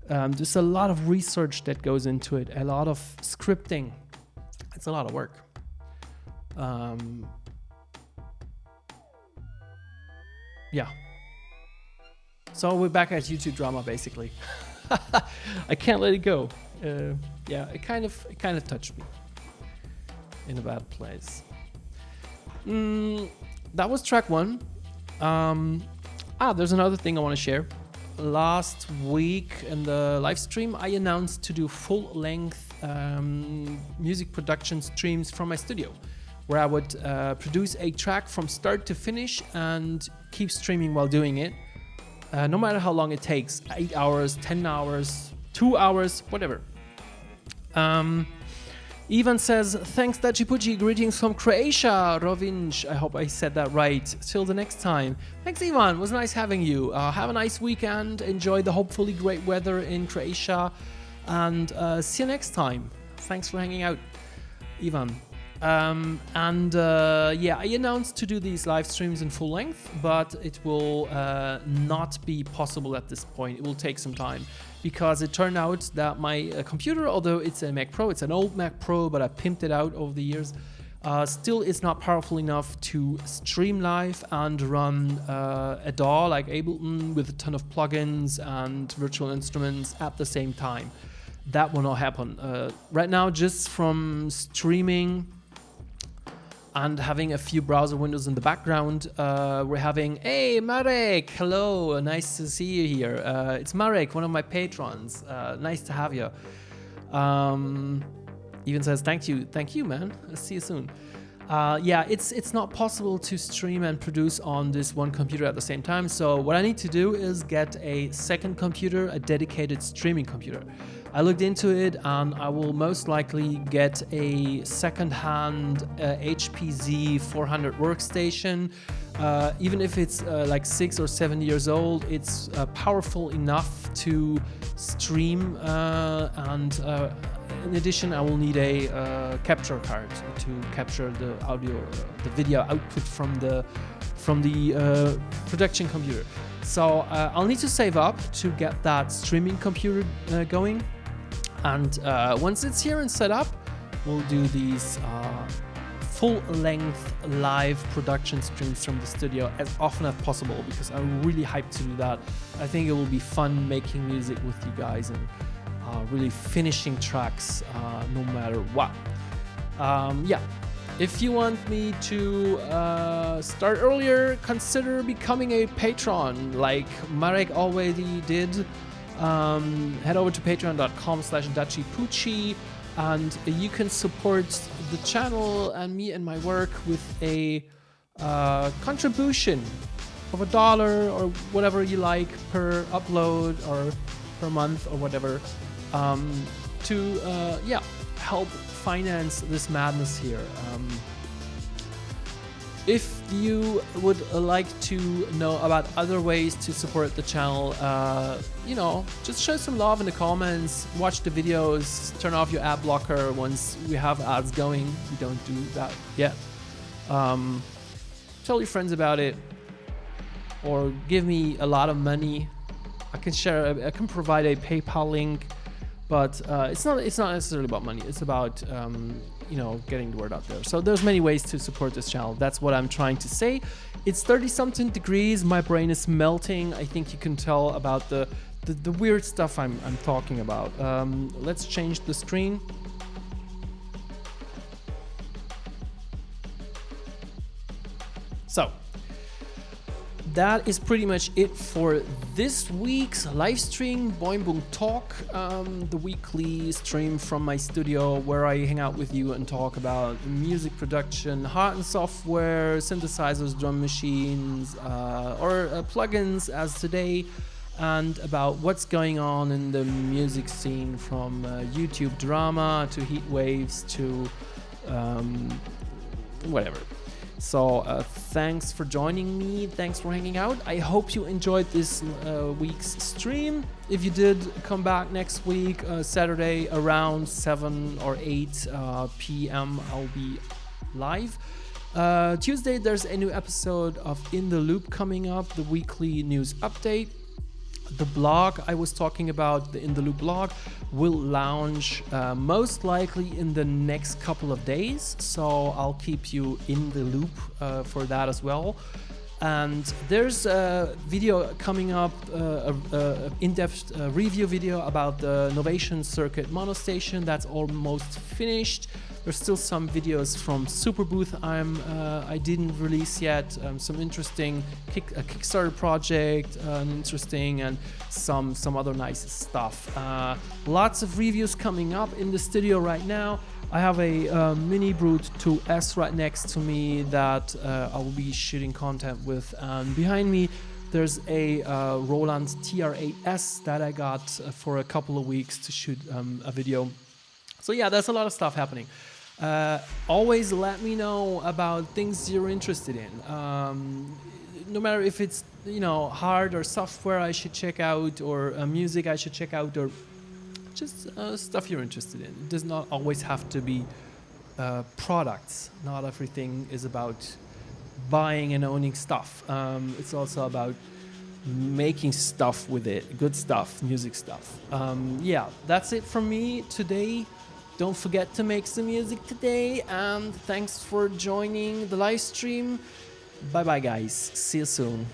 There's a lot of research that goes into it, a lot of scripting. It's a lot of work. So we're back at YouTube drama, basically. I can't let it go. It kind of touched me in a bad place. That was track 1. There's another thing I want to share. Last week in the live stream, I announced to do full-length music production streams from my studio, where I would produce a track from start to finish and keep streaming while doing it, no matter how long it takes, 8 hours, 10 hours, 2 hours, whatever. Ivan says, thanks Dacci Pucci, greetings from Croatia, Rovinj, I hope I said that right. Till the next time. Thanks Ivan, it was nice having you. Have a nice weekend, enjoy the hopefully great weather in Croatia, and see you next time. Thanks for hanging out, Ivan. Yeah, I announced to do these live streams in full length, but it will not be possible at this point. It will take some time because it turned out that my computer, although it's a Mac Pro, it's an old Mac Pro, but I pimped it out over the years, still is not powerful enough to stream live and run a DAW like Ableton with a ton of plugins and virtual instruments at the same time. That will not happen. Right now, just from streaming and having a few browser windows in the background, we're having, hey Marek, hello, nice to see you here. It's Marek, one of my patrons. Nice to have you. Even says thank you man. I'll see you soon. Yeah, it's not possible to stream and produce on this one computer at the same time. So what I need to do is get a second computer, a dedicated streaming computer. I looked into it and I will most likely get a second-hand HP Z400 workstation. Even if it's like 6 or 7 years old, it's powerful enough to stream, and in addition, I will need a capture card to capture the audio, the video output from the production computer. So I'll need to save up to get that streaming computer going. And once it's here and set up, we'll do these full-length live production streams from the studio as often as possible, because I'm really hyped to do that. I think it will be fun making music with you guys and really finishing tracks no matter what. Yeah, if you want me to start earlier, consider becoming a patron like Marek already did. Head over to patreon.com/DacciPucci and you can support the channel and me and my work with a contribution of $1 or whatever you like per upload or per month or whatever, to yeah, help finance this madness here. If you would like to know about other ways to support the channel, you know, just show some love in the comments, watch the videos, turn off your ad blocker once we have ads going. We don't do that yet. Tell your friends about it, or give me a lot of money. I can provide a PayPal link, but it's not necessarily about money. It's about you know, getting the word out there. So there's many ways to support this channel. That's what I'm trying to say. It's 30-something degrees. My brain is melting. I think you can tell about the weird stuff I'm talking about. Let's change the screen. So that is pretty much it for this week's live stream, Boing Boom Talk, the weekly stream from my studio where I hang out with you and talk about music production, hard and software, synthesizers, drum machines, or plugins as today, and about what's going on in the music scene, from YouTube drama to heat waves to whatever. So thanks for joining me. Thanks for hanging out. I hope you enjoyed this week's stream. If you did, come back next week, Saturday around 7 or 8 p.m. I'll be live. Tuesday, there's a new episode of In the Loop coming up, the weekly news update. The blog I was talking about, the In the Loop blog, will launch most likely in the next couple of days. So I'll keep you in the loop for that as well. And there's a video coming up, in-depth review video about the Novation Circuit monostation. That's almost finished. There's still some videos from Superbooth I didn't release yet. Some interesting Kickstarter project, interesting, and some other nice stuff. Lots of reviews coming up in the studio right now. I have a Mini Brute 2S right next to me that I will be shooting content with. And behind me, there's a Roland TR-8S that I got for a couple of weeks to shoot a video. So yeah, there's a lot of stuff happening. Always let me know about things you're interested in. No matter if it's hard or software I should check out, or music I should check out, or just stuff you're interested in. It does not always have to be products. Not everything is about buying and owning stuff. It's also about making stuff with it, good stuff, music stuff. Yeah, that's it from me today. Don't forget to make some music today, and thanks for joining the live stream. Bye bye guys, see you soon.